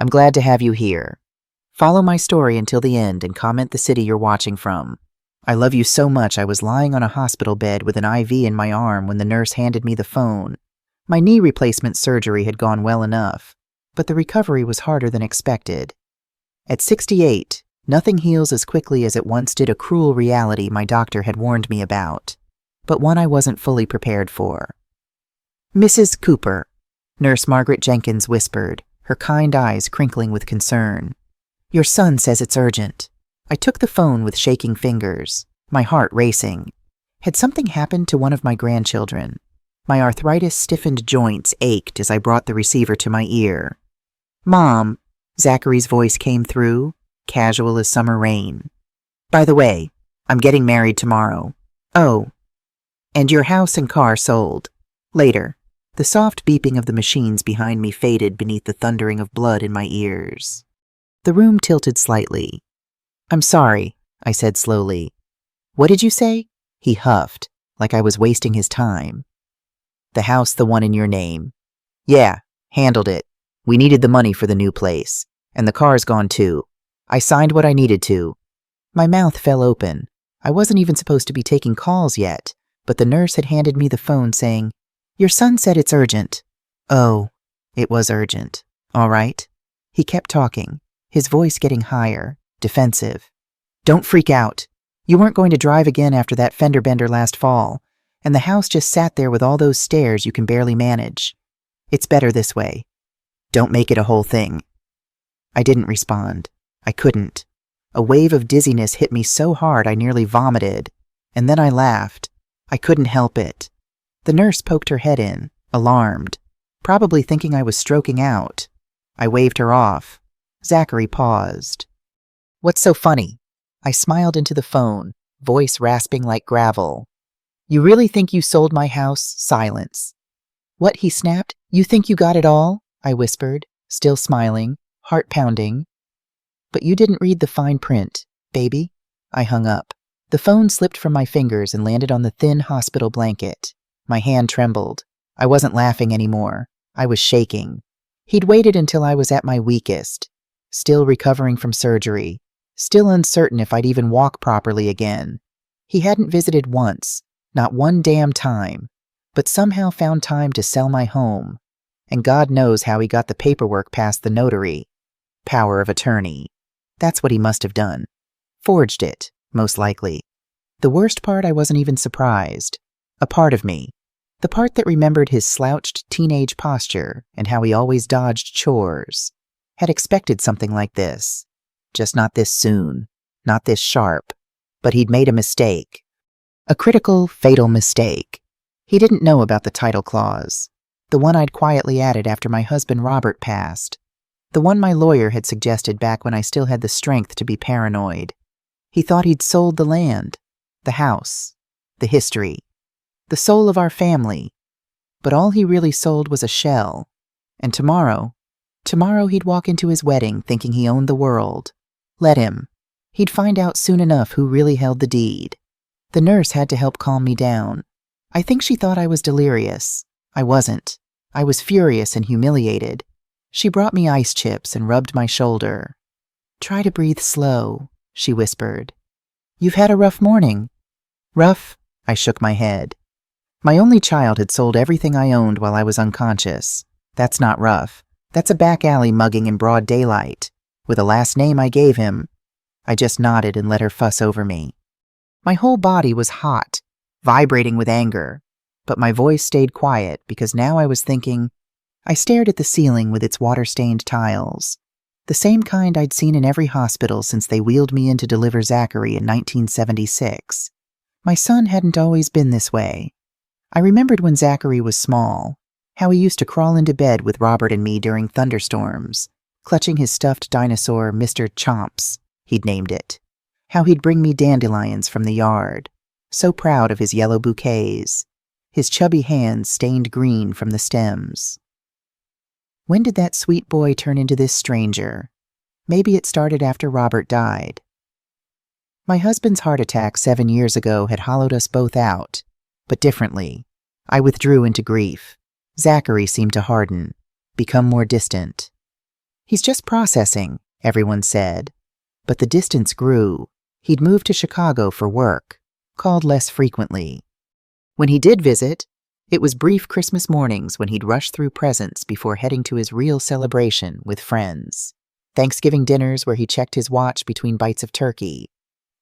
I'm glad to have you here. Follow my story until the end and comment the city you're watching from. I love you so much I was lying on a hospital bed with an IV in my arm when the nurse handed me the phone. My knee replacement surgery had gone well enough, but the recovery was harder than expected. At 68, nothing heals as quickly as it once did, a cruel reality my doctor had warned me about, but one I wasn't fully prepared for. "Mrs. Cooper," Nurse Margaret Jenkins whispered, her kind eyes crinkling with concern. "Your son says it's urgent." I took the phone with shaking fingers, my heart racing. Had something happened to one of my grandchildren? My arthritis-stiffened joints ached as I brought the receiver to my ear. "Mom," Zachary's voice came through, casual as summer rain. "By the way, I'm getting married tomorrow." "Oh. And your house and car sold." "Later." The soft beeping of the machines behind me faded beneath the thundering of blood in my ears. The room tilted slightly. "I'm sorry," I said slowly. "What did you say?" He huffed, like I was wasting his time. "The house, the one in your name." "Yeah, handled it. We needed the money for the new place. And the car's gone too. I signed what I needed to." My mouth fell open. I wasn't even supposed to be taking calls yet, but the nurse had handed me the phone saying, "Your son said it's urgent." Oh, it was urgent. All right. He kept talking, his voice getting higher, defensive. "Don't freak out. You weren't going to drive again after that fender bender last fall, and the house just sat there with all those stairs you can barely manage. It's better this way. Don't make it a whole thing." I didn't respond. I couldn't. A wave of dizziness hit me so hard I nearly vomited, and then I laughed. I couldn't help it. The nurse poked her head in, alarmed, probably thinking I was stroking out. I waved her off. Zachary paused. "What's so funny?" I smiled into the phone, voice rasping like gravel. "You really think you sold my house?" Silence. "What?" he snapped. "You think you got it all?" I whispered, still smiling, heart pounding. "But you didn't read the fine print, baby." I hung up. The phone slipped from my fingers and landed on the thin hospital blanket. My hand trembled. I wasn't laughing anymore. I was shaking. He'd waited until I was at my weakest, still recovering from surgery, still uncertain if I'd even walk properly again. He hadn't visited once, not one damn time, but somehow found time to sell my home. And God knows how he got the paperwork past the notary. Power of attorney. That's what he must have done. Forged it, most likely. The worst part, I wasn't even surprised. A part of me. The part that remembered his slouched teenage posture and how he always dodged chores. Had expected something like this. Just not this soon. Not this sharp. But he'd made a mistake. A critical, fatal mistake. He didn't know about the title clause. The one I'd quietly added after my husband Robert passed. The one my lawyer had suggested back when I still had the strength to be paranoid. He thought he'd sold the land, the house, the history, the soul of our family. But all he really sold was a shell. And tomorrow he'd walk into his wedding thinking he owned the world. Let him. He'd find out soon enough who really held the deed. The nurse had to help calm me down. I think she thought I was delirious. I wasn't. I was furious and humiliated. She brought me ice chips and rubbed my shoulder. "Try to breathe slow," she whispered. "You've had a rough morning." "Rough?" I shook my head. My only child had sold everything I owned while I was unconscious. That's not rough. That's a back alley mugging in broad daylight, with a last name I gave him. I just nodded and let her fuss over me. My whole body was hot, vibrating with anger, but my voice stayed quiet because now I was thinking. I stared at the ceiling with its water-stained tiles, the same kind I'd seen in every hospital since they wheeled me in to deliver Zachary in 1976. My son hadn't always been this way. I remembered when Zachary was small, how he used to crawl into bed with Robert and me during thunderstorms, clutching his stuffed dinosaur, Mr. Chomps, he'd named it. How he'd bring me dandelions from the yard, so proud of his yellow bouquets, his chubby hands stained green from the stems. When did that sweet boy turn into this stranger? Maybe it started after Robert died. My husband's heart attack 7 years ago had hollowed us both out, but differently. I withdrew into grief. Zachary seemed to harden, become more distant. He's just processing, everyone said. But the distance grew. He'd moved to Chicago for work, called less frequently. When he did visit, it was brief Christmas mornings when he'd rush through presents before heading to his real celebration with friends. Thanksgiving dinners where he checked his watch between bites of turkey.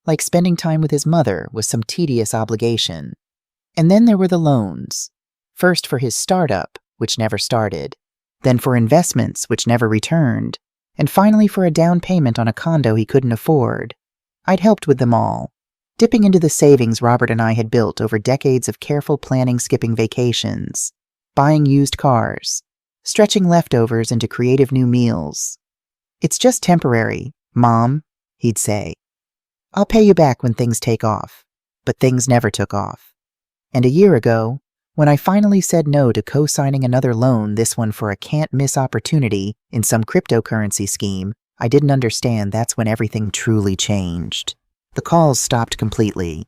Like spending time with his mother was some tedious obligation. And then there were the loans. First for his startup, which never started. Then for investments, which never returned. And finally for a down payment on a condo he couldn't afford. I'd helped with them all, dipping into the savings Robert and I had built over decades of careful planning, skipping vacations, buying used cars, stretching leftovers into creative new meals. "It's just temporary, Mom," he'd say. "I'll pay you back when things take off." But things never took off. And a year ago, when I finally said no to co-signing another loan, this one for a can't-miss opportunity in some cryptocurrency scheme, I didn't understand that's when everything truly changed. The calls stopped completely.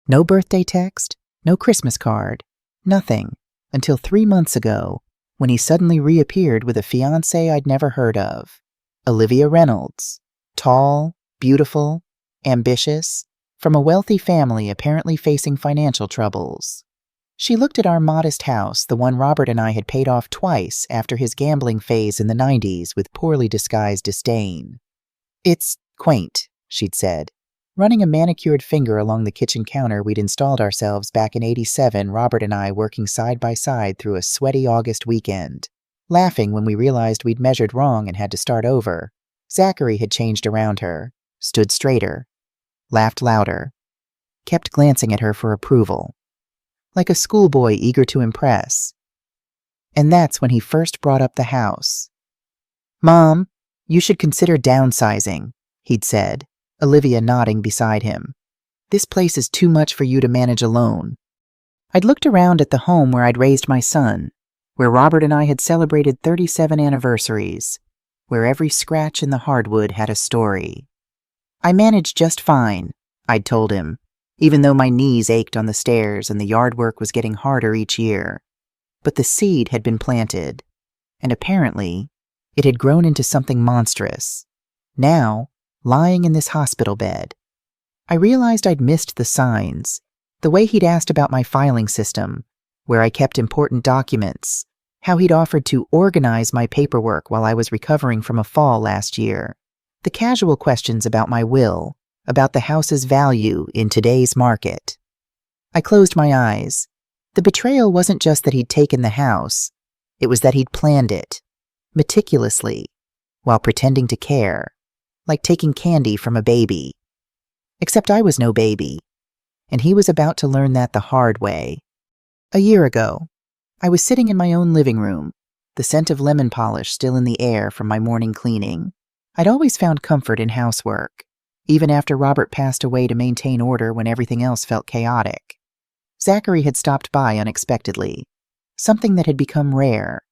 No birthday text, no Christmas card, nothing, until 3 months ago, when he suddenly reappeared with a fiancée I'd never heard of. Olivia Reynolds. Tall, beautiful, ambitious, from a wealthy family apparently facing financial troubles. She looked at our modest house, the one Robert and I had paid off twice after his gambling phase in the 90s, with poorly disguised disdain. "It's quaint," she'd said, running a manicured finger along the kitchen counter we'd installed ourselves back in '87, Robert and I working side by side through a sweaty August weekend, laughing when we realized we'd measured wrong and had to start over. Zachary had changed around her, stood straighter, laughed louder, kept glancing at her for approval, like a schoolboy eager to impress. And that's when he first brought up the house. "Mom, you should consider downsizing," he'd said, Olivia nodding beside him. "This place is too much for you to manage alone." I'd looked around at the home where I'd raised my son, where Robert and I had celebrated 37 anniversaries, where every scratch in the hardwood had a story. "I managed just fine," I'd told him, even though my knees ached on the stairs and the yard work was getting harder each year. But the seed had been planted, and apparently it had grown into something monstrous. Now, lying in this hospital bed, I realized I'd missed the signs, the way he'd asked about my filing system, where I kept important documents, how he'd offered to organize my paperwork while I was recovering from a fall last year, the casual questions about my will, about the house's value in today's market. I closed my eyes. The betrayal wasn't just that he'd taken the house, it was that he'd planned it, meticulously, while pretending to care, like taking candy from a baby. Except I was no baby, and he was about to learn that the hard way. A year ago, I was sitting in my own living room, the scent of lemon polish still in the air from my morning cleaning. I'd always found comfort in housework, even after Robert passed away to maintain order when everything else felt chaotic. Zachary had stopped by unexpectedly, something that had become rare.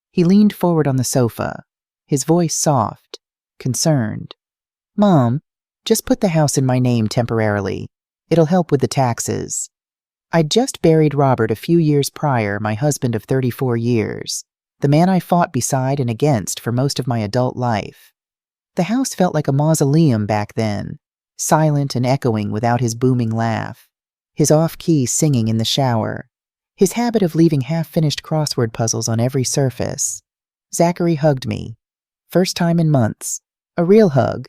He leaned forward on the sofa, his voice soft, concerned. "Mom, just put the house in my name temporarily. It'll help with the taxes." I'd just buried Robert a few years prior, my husband of 34 years, the man I fought beside and against for most of my adult life. The house felt like a mausoleum back then, silent and echoing without his booming laugh, his off-key singing in the shower, his habit of leaving half-finished crossword puzzles on every surface. Zachary hugged me. First time in months. A real hug.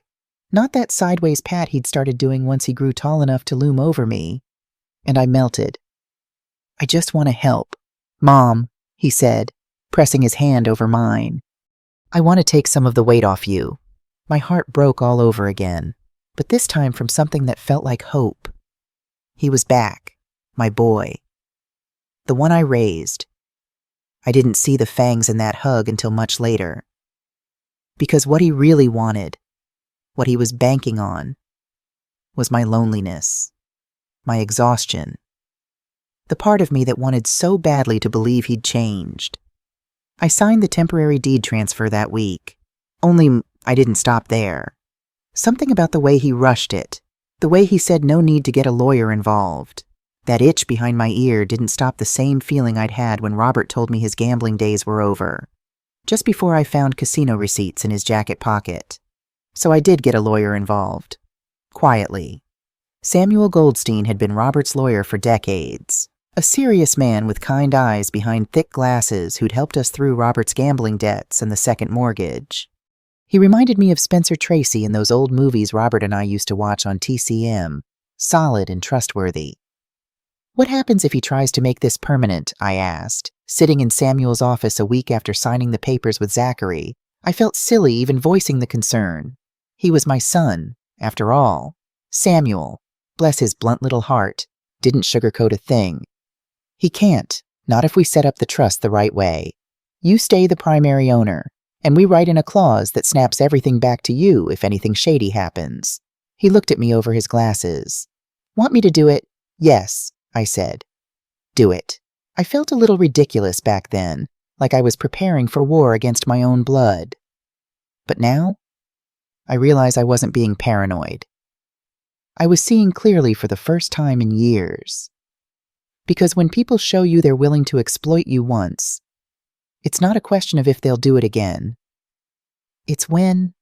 Not that sideways pat he'd started doing once he grew tall enough to loom over me. And I melted. "I just want to help, Mom," he said, pressing his hand over mine. "I want to take some of the weight off you." My heart broke all over again, but this time from something that felt like hope. He was back, my boy. The one I raised. I didn't see the fangs in that hug until much later. Because what he really wanted, what he was banking on, was my loneliness, my exhaustion, the part of me that wanted so badly to believe he'd changed. I signed the temporary deed transfer that week, only I didn't stop there. Something about the way he rushed it, the way he said no need to get a lawyer involved. That itch behind my ear didn't stop the same feeling I'd had when Robert told me his gambling days were over. just before I found casino receipts in his jacket pocket. So I did get a lawyer involved. Quietly. Samuel Goldstein had been Robert's lawyer for decades. A serious man with kind eyes behind thick glasses who'd helped us through Robert's gambling debts and the second mortgage. He reminded me of Spencer Tracy in those old movies Robert and I used to watch on TCM. Solid and trustworthy. "What happens if he tries to make this permanent?" I asked, sitting in Samuel's office a week after signing the papers with Zachary. I felt silly even voicing the concern. He was my son, after all. Samuel, bless his blunt little heart, didn't sugarcoat a thing. "He can't, not if we set up the trust the right way. You stay the primary owner, and we write in a clause that snaps everything back to you if anything shady happens." He looked at me over his glasses. "Want me to do it?" "Yes," I said. "Do it." I felt a little ridiculous back then, like I was preparing for war against my own blood. But now, I realized I wasn't being paranoid. I was seeing clearly for the first time in years. Because when people show you they're willing to exploit you once, it's not a question of if they'll do it again. It's when.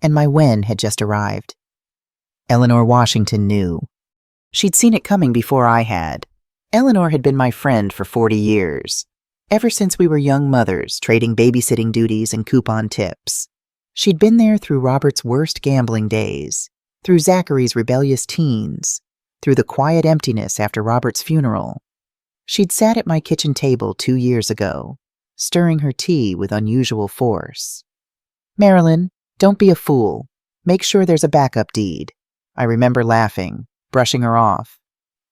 And my when had just arrived. Eleanor Washington knew. She'd seen it coming before I had. Eleanor had been my friend for 40 years, ever since we were young mothers trading babysitting duties and coupon tips. She'd been there through Robert's worst gambling days, through Zachary's rebellious teens, through the quiet emptiness after Robert's funeral. She'd sat at my kitchen table 2 years ago, stirring her tea with unusual force. "Marilyn, don't be a fool. Make sure there's a backup deed." I remember laughing, brushing her off.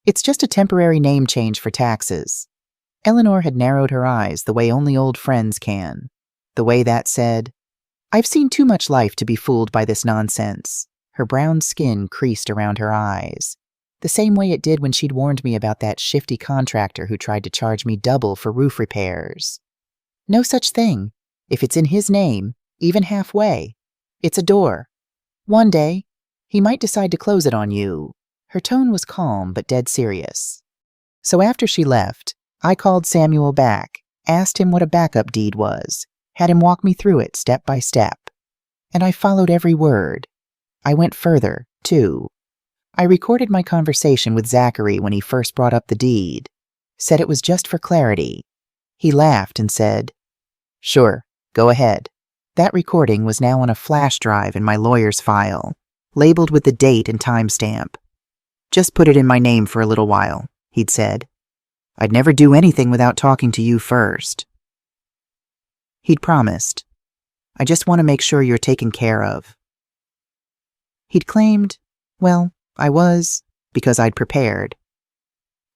"It's just a temporary name change for taxes." Eleanor had narrowed her eyes the way only old friends can, the way that said, "I've seen too much life to be fooled by this nonsense." Her brown skin creased around her eyes, the same way it did when she'd warned me about that shifty contractor who tried to charge me double for roof repairs. "No such thing. If it's in his name, even halfway, it's a door. One day, he might decide to close it on you." Her tone was calm but dead serious. So after she left, I called Samuel back, asked him what a backup deed was, had him walk me through it step by step. And I followed every word. I went further, too. I recorded my conversation with Zachary when he first brought up the deed, said it was just for clarity. He laughed and said, "Sure, go ahead." That recording was now on a flash drive in my lawyer's file, labeled with the date and timestamp. "Just put it in my name for a little while," he'd said. "I'd never do anything without talking to you first." He'd promised. "I just want to make sure you're taken care of." He'd claimed, well, I was, because I'd prepared.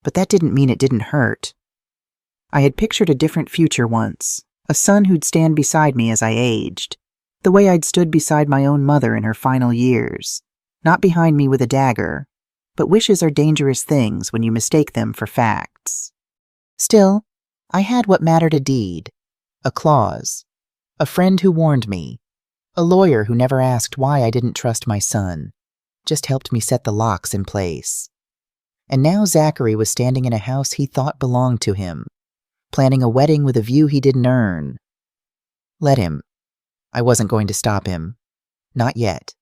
But that didn't mean it didn't hurt. I had pictured a different future once, a son who'd stand beside me as I aged, the way I'd stood beside my own mother in her final years, not behind me with a dagger, but wishes are dangerous things when you mistake them for facts. Still, I had what mattered: a deed, a clause, a friend who warned me, a lawyer who never asked why I didn't trust my son, just helped me set the locks in place. And now Zachary was standing in a house he thought belonged to him, planning a wedding with a view he didn't earn. Let him. I wasn't going to stop him. Not yet.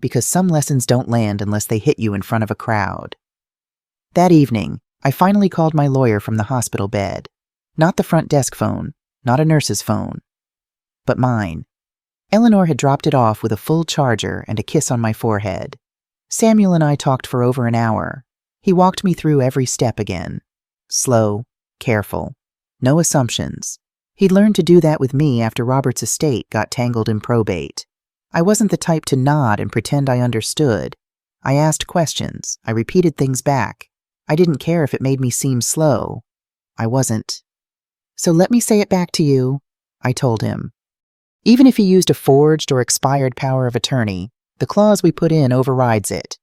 Because some lessons don't land unless they hit you in front of a crowd. That evening, I finally called my lawyer from the hospital bed. Not the front desk phone, not a nurse's phone, but mine. Eleanor had dropped it off with a full charger and a kiss on my forehead. Samuel and I talked for over an hour. He walked me through every step again. Slow, careful, no assumptions. He'd learned to do that with me after Robert's estate got tangled in probate. I wasn't the type to nod and pretend I understood. I asked questions. I repeated things back. I didn't care if it made me seem slow. I wasn't. "So let me say it back to you," I told him. "Even if he used a forged or expired power of attorney, the clause we put in overrides it."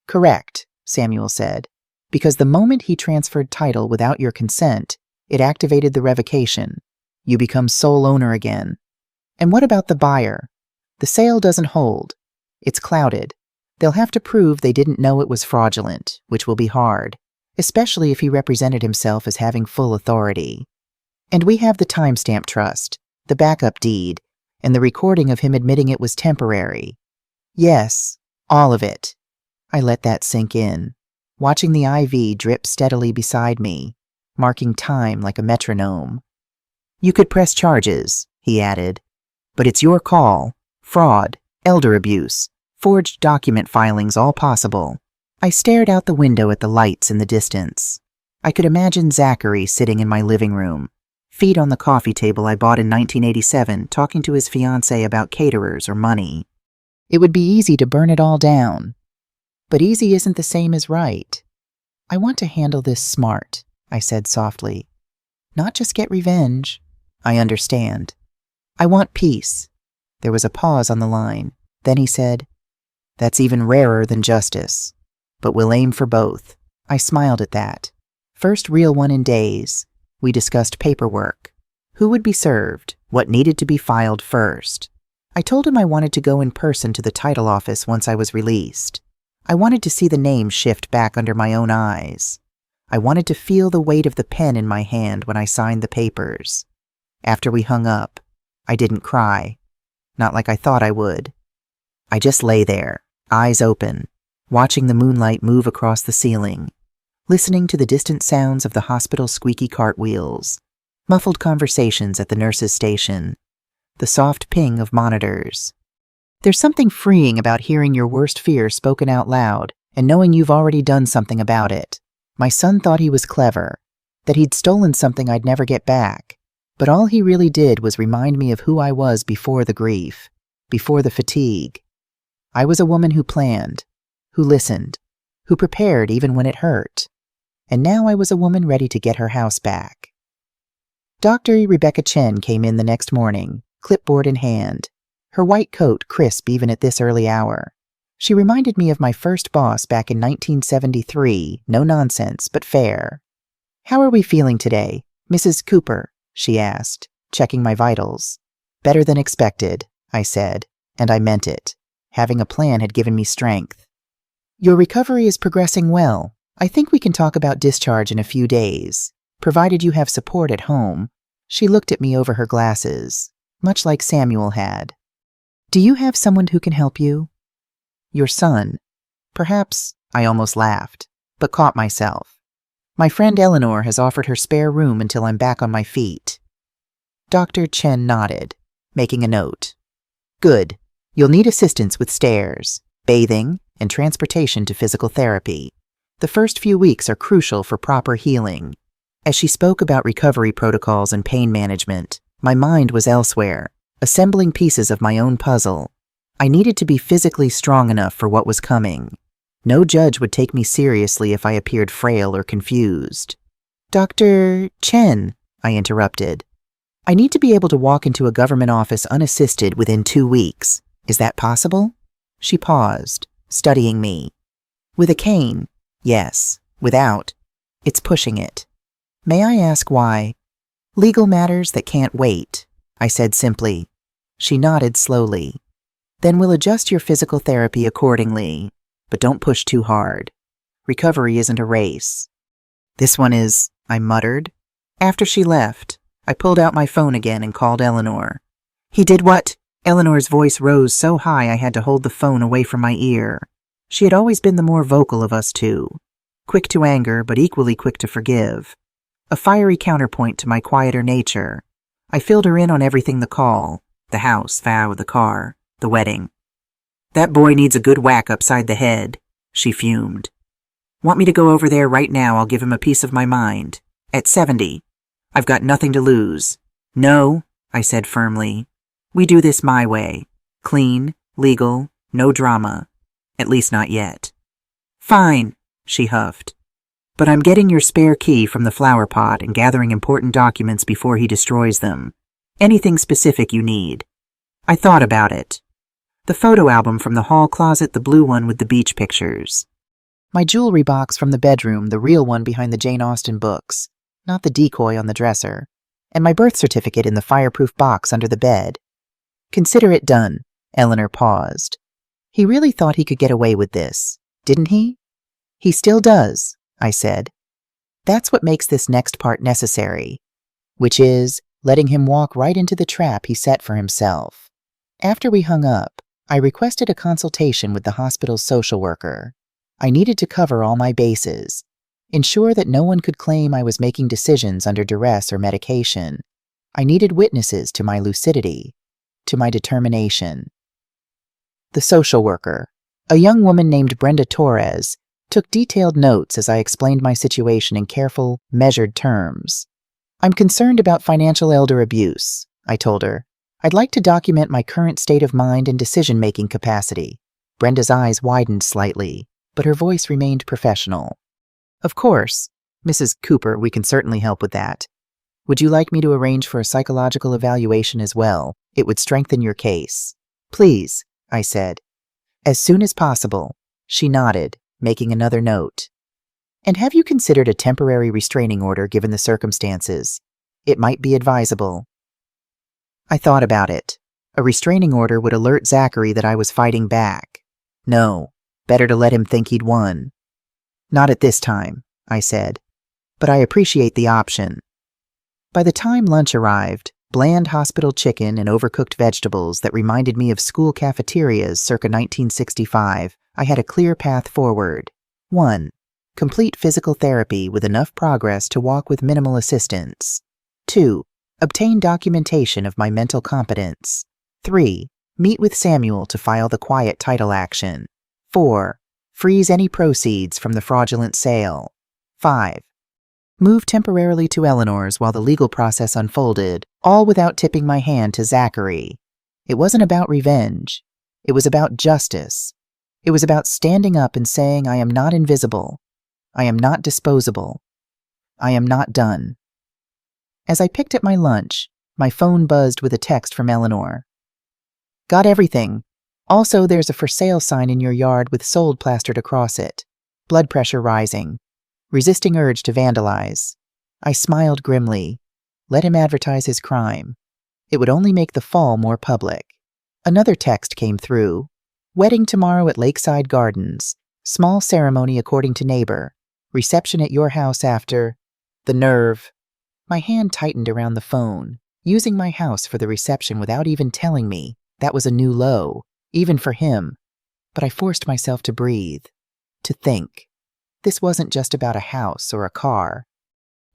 "Correct," Samuel said, "because the moment he transferred title without your consent, it activated the revocation. You become sole owner again. And what about the buyer? The sale doesn't hold. It's clouded. They'll have to prove they didn't know it was fraudulent, which will be hard, especially if he represented himself as having full authority. And we have the timestamp trust. the backup deed, and the recording of him admitting it was temporary. Yes, all of it. I let that sink in, watching the IV drip steadily beside me, marking time like a metronome. You could press charges, he added, but it's your call. Fraud, elder abuse, forged document filings, all possible. I stared out the window at the lights in the distance. I could imagine Zachary sitting in my living room, feet on the coffee table I bought in 1987, talking to his fiancée about caterers or money. It would be easy to burn it all down. But easy isn't the same as right. I want to handle this smart, I said softly. Not just get revenge. I understand. I want peace. There was a pause on the line. Then he said, That's even rarer than justice. But we'll aim for both. I smiled at that. First real one in days. We discussed paperwork. Who would be served? What needed to be filed first? I told him I wanted to go in person to the title office once I was released. I wanted to see the name shift back under my own eyes. I wanted to feel the weight of the pen in my hand when I signed the papers. After we hung up, I didn't cry. Not like I thought I would. I just lay there, eyes open, watching the moonlight move across the ceiling, listening to the distant sounds of the hospital's squeaky cartwheels, muffled conversations at the nurse's station, the soft ping of monitors. There's something freeing about hearing your worst fear spoken out loud and knowing you've already done something about it. My son thought he was clever, that he'd stolen something I'd never get back, but all he really did was remind me of who I was before the grief, before the fatigue. I was a woman who planned, who listened, who prepared even when it hurt. And now I was a woman ready to get her house back. Dr. Rebecca Chen came in the next morning, clipboard in hand, her white coat crisp even at this early hour. She reminded me of my first boss back in 1973, no nonsense, but fair. How are we feeling today, Mrs. Cooper? She asked, checking my vitals. Better than expected, I said, and I meant it. Having a plan had given me strength. Your recovery is progressing well. I think we can talk about discharge in a few days, provided you have support at home. She looked at me over her glasses, much like Samuel had. Do you have someone who can help you? Your son. Perhaps, I almost laughed, but caught myself. My friend Eleanor has offered her spare room until I'm back on my feet. Dr. Chen nodded, making a note. Good. You'll need assistance with stairs, bathing, and transportation to physical therapy. The first few weeks are crucial for proper healing. As she spoke about recovery protocols and pain management, my mind was elsewhere, assembling pieces of my own puzzle. I needed to be physically strong enough for what was coming. No judge would take me seriously if I appeared frail or confused. Dr. Chen, I interrupted. I need to be able to walk into a government office unassisted within 2 weeks. Is that possible? She paused, studying me. With a cane, yes. Without, it's pushing it. May I ask why? Legal matters that can't wait, I said simply. She nodded slowly. Then we'll adjust your physical therapy accordingly, but don't push too hard. Recovery isn't a race. This one is, I muttered. After she left, I pulled out my phone again and called Eleanor. He did what? Eleanor's voice rose so high I had to hold the phone away from my ear. She had always been the more vocal of us two. Quick to anger, but equally quick to forgive. A fiery counterpoint to my quieter nature. I filled her in on everything: the call, the house, vow, the car, the wedding. That boy needs a good whack upside the head, she fumed. Want me to go over there right now? I'll give him a piece of my mind. At 70. I've got nothing to lose. No, I said firmly. We do this my way. Clean, legal, no drama. At least not yet. Fine, she huffed. But I'm getting your spare key from the flower pot and gathering important documents before he destroys them. Anything specific you need. I thought about it. The photo album from the hall closet, the blue one with the beach pictures. My jewelry box from the bedroom, the real one behind the Jane Austen books, not the decoy on the dresser. And my birth certificate in the fireproof box under the bed. Consider it done. Eleanor paused. He really thought he could get away with this, didn't he? He still does, I said. That's what makes this next part necessary, which is letting him walk right into the trap he set for himself. After we hung up, I requested a consultation with the hospital's social worker. I needed to cover all my bases, ensure that no one could claim I was making decisions under duress or medication. I needed witnesses to my lucidity, to my determination. The social worker, a young woman named Brenda Torres, took detailed notes as I explained my situation in careful, measured terms. "I'm concerned about financial elder abuse," I told her. "I'd like to document my current state of mind and decision-making capacity." Brenda's eyes widened slightly, but her voice remained professional. "Of course, Mrs. Cooper, we can certainly help with that. Would you like me to arrange for a psychological evaluation as well? It would strengthen your case." "Please," I said. "As soon as possible." She nodded, making another note. "And have you considered a temporary restraining order given the circumstances? It might be advisable." I thought about it. A restraining order would alert Zachary that I was fighting back. No, better to let him think he'd won. "Not at this time," I said, "but I appreciate the option." By the time lunch arrived, bland hospital chicken and overcooked vegetables that reminded me of school cafeterias circa 1965, I had a clear path forward. 1. Complete physical therapy with enough progress to walk with minimal assistance. 2. Obtain documentation of my mental competence. 3. Meet with Samuel to file the quiet title action. 4. Freeze any proceeds from the fraudulent sale. 5. Move temporarily to Eleanor's while the legal process unfolded, all without tipping my hand to Zachary. It wasn't about revenge. It was about justice. It was about standing up and saying, "I am not invisible. I am not disposable. I am not done." As I picked at my lunch, my phone buzzed with a text from Eleanor. "Got everything. Also, there's a for sale sign in your yard with sold plastered across it. Blood pressure rising. Resisting urge to vandalize." I smiled grimly. Let him advertise his crime. It would only make the fall more public. Another text came through. "Wedding tomorrow at Lakeside Gardens. Small ceremony according to neighbor. Reception at your house after." The nerve. My hand tightened around the phone. Using my house for the reception without even telling me, that was a new low, even for him. But I forced myself to breathe, to think. This wasn't just about a house or a car.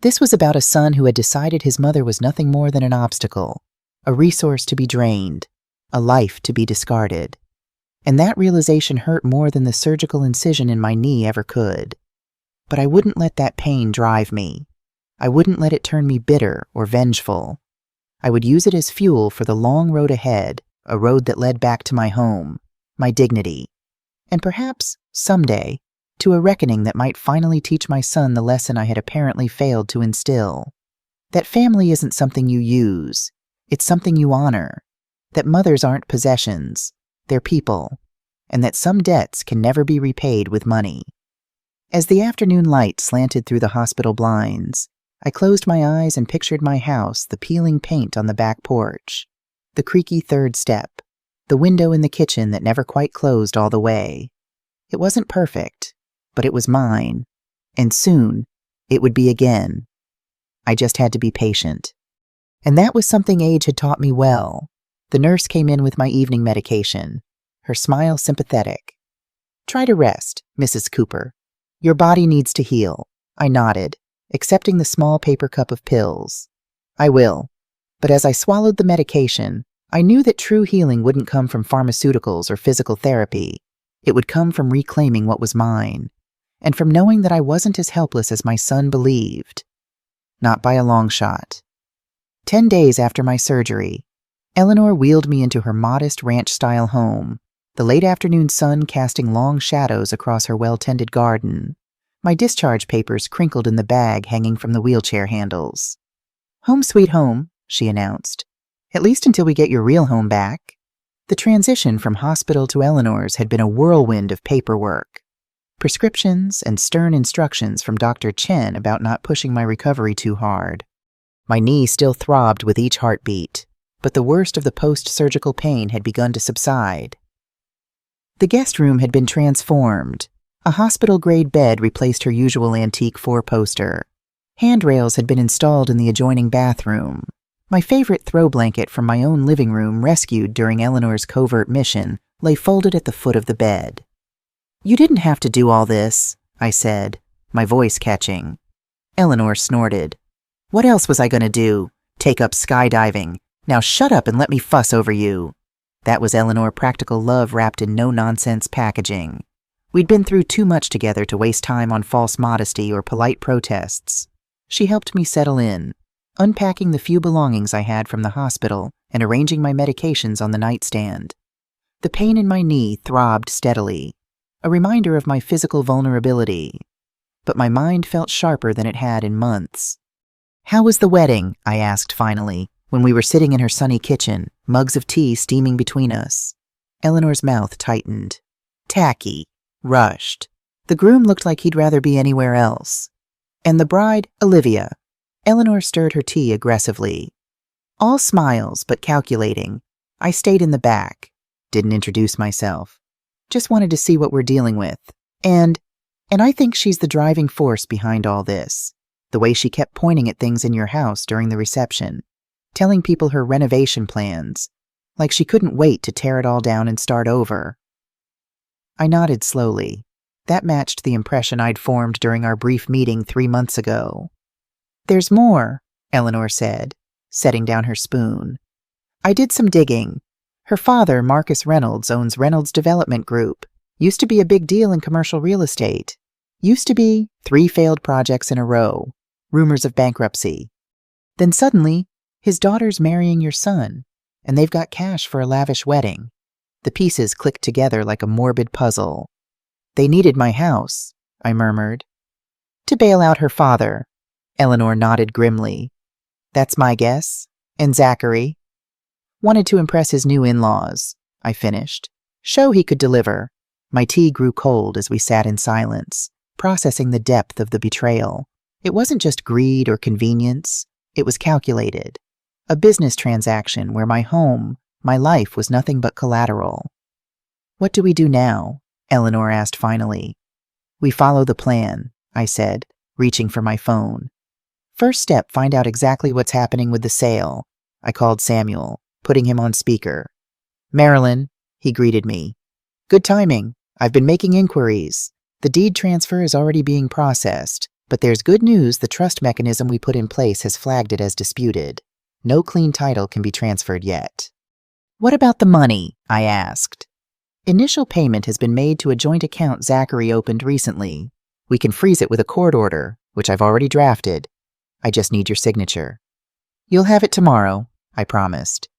This was about a son who had decided his mother was nothing more than an obstacle, a resource to be drained, a life to be discarded. And that realization hurt more than the surgical incision in my knee ever could. But I wouldn't let that pain drive me. I wouldn't let it turn me bitter or vengeful. I would use it as fuel for the long road ahead, a road that led back to my home, my dignity, and perhaps, someday, to a reckoning that might finally teach my son the lesson I had apparently failed to instill. That family isn't something you use, it's something you honor. That mothers aren't possessions, they're people, and that some debts can never be repaid with money. As the afternoon light slanted through the hospital blinds, I closed my eyes and pictured my house, the peeling paint on the back porch, the creaky third step, the window in the kitchen that never quite closed all the way. It wasn't perfect, but it was mine, and soon it would be again. I just had to be patient. And that was something age had taught me well. The nurse came in with my evening medication, her smile sympathetic. "Try to rest, Mrs. Cooper. Your body needs to heal." I nodded, accepting the small paper cup of pills. "I will." But as I swallowed the medication, I knew that true healing wouldn't come from pharmaceuticals or physical therapy. It would come from reclaiming what was mine, and from knowing that I wasn't as helpless as my son believed. Not by a long shot. 10 days after my surgery, Eleanor wheeled me into her modest ranch-style home, the late afternoon sun casting long shadows across her well-tended garden, my discharge papers crinkled in the bag hanging from the wheelchair handles. "Home sweet home," she announced. "At least until we get your real home back." The transition from hospital to Eleanor's had been a whirlwind of paperwork. Prescriptions and stern instructions from Dr. Chen about not pushing my recovery too hard. My knee still throbbed with each heartbeat, but the worst of the post-surgical pain had begun to subside. The guest room had been transformed. A hospital-grade bed replaced her usual antique four-poster. Handrails had been installed in the adjoining bathroom. My favorite throw blanket from my own living room, rescued during Eleanor's covert mission, lay folded at the foot of the bed. "You didn't have to do all this," I said, my voice catching. Eleanor snorted. "What else was I going to do? Take up skydiving. Now shut up and let me fuss over you." That was Eleanor practical love wrapped in no-nonsense packaging. We'd been through too much together to waste time on false modesty or polite protests. She helped me settle in, unpacking the few belongings I had from the hospital and arranging my medications on the nightstand. The pain in my knee throbbed steadily, a reminder of my physical vulnerability. But my mind felt sharper than it had in months. "How was the wedding?" I asked finally, when we were sitting in her sunny kitchen, mugs of tea steaming between us. Eleanor's mouth tightened. "Tacky. Rushed. The groom looked like he'd rather be anywhere else. And the bride, Olivia." Eleanor stirred her tea aggressively. All smiles, but calculating. I stayed in the back. Didn't introduce myself. Just wanted to see what we're dealing with. And I think she's the driving force behind all this. The way she kept pointing at things in your house during the reception, telling people her renovation plans, like she couldn't wait to tear it all down and start over. I nodded slowly. That matched the impression I'd formed during our brief meeting 3 months ago. "There's more," Eleanor said, setting down her spoon. "I did some digging. Her father, Marcus Reynolds, owns Reynolds Development Group. Used to be a big deal in commercial real estate. Used to be 3 failed projects in a row. Rumors of bankruptcy. Then suddenly, his daughter's marrying your son, and they've got cash for a lavish wedding." The pieces clicked together like a morbid puzzle. "They needed my house," I murmured. "To bail out her father." Eleanor nodded grimly. "That's my guess. And Zachary?" "Wanted to impress his new in-laws," I finished. "Show he could deliver." My tea grew cold as we sat in silence, processing the depth of the betrayal. It wasn't just greed or convenience. It was calculated. A business transaction where my home, my life was nothing but collateral. "What do we do now?" Eleanor asked finally. "We follow the plan," I said, reaching for my phone. "First step, find out exactly what's happening with the sale." I called Samuel, putting him on speaker. "Marilyn," he greeted me. "Good timing. I've been making inquiries. The deed transfer is already being processed, but there's good news. The trust mechanism we put in place has flagged it as disputed. No clean title can be transferred yet." "What about the money?" I asked. "Initial payment has been made to a joint account Zachary opened recently. We can freeze it with a court order, which I've already drafted. I just need your signature." "You'll have it tomorrow," I promised.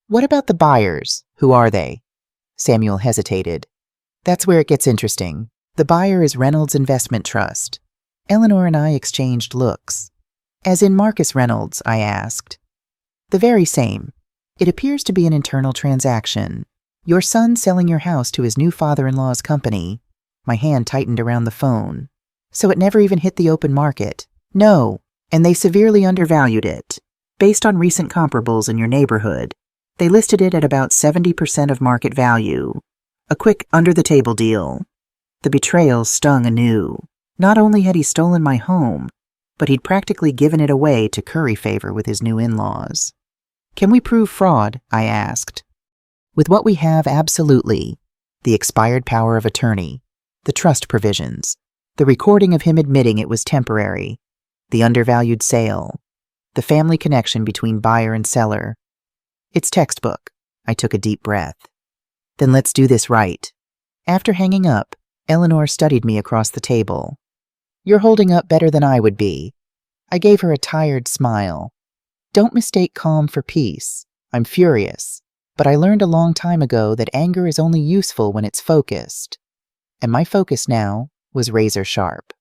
"What about the buyers? Who are they?" Samuel hesitated. "That's where it gets interesting. The buyer is Reynolds Investment Trust." Eleanor and I exchanged looks. "As in Marcus Reynolds?" I asked. "The very same. It appears to be an internal transaction. Your son selling your house to his new father-in-law's company." My hand tightened around the phone. "So it never even hit the open market?" "No, and they severely undervalued it. Based on recent comparables in your neighborhood, they listed it at about 70% of market value. A quick under-the-table deal." The betrayal stung anew. Not only had he stolen my home, but he'd practically given it away to curry favor with his new in-laws. "Can we prove fraud?" I asked. "With what we have, absolutely. The expired power of attorney, the trust provisions, the recording of him admitting it was temporary, the undervalued sale, the family connection between buyer and seller. It's textbook." I took a deep breath. "Then let's do this right." After hanging up, Eleanor studied me across the table. "You're holding up better than I would be." I gave her a tired smile. "Don't mistake calm for peace. I'm furious, but I learned a long time ago that anger is only useful when it's focused. And my focus now was razor sharp."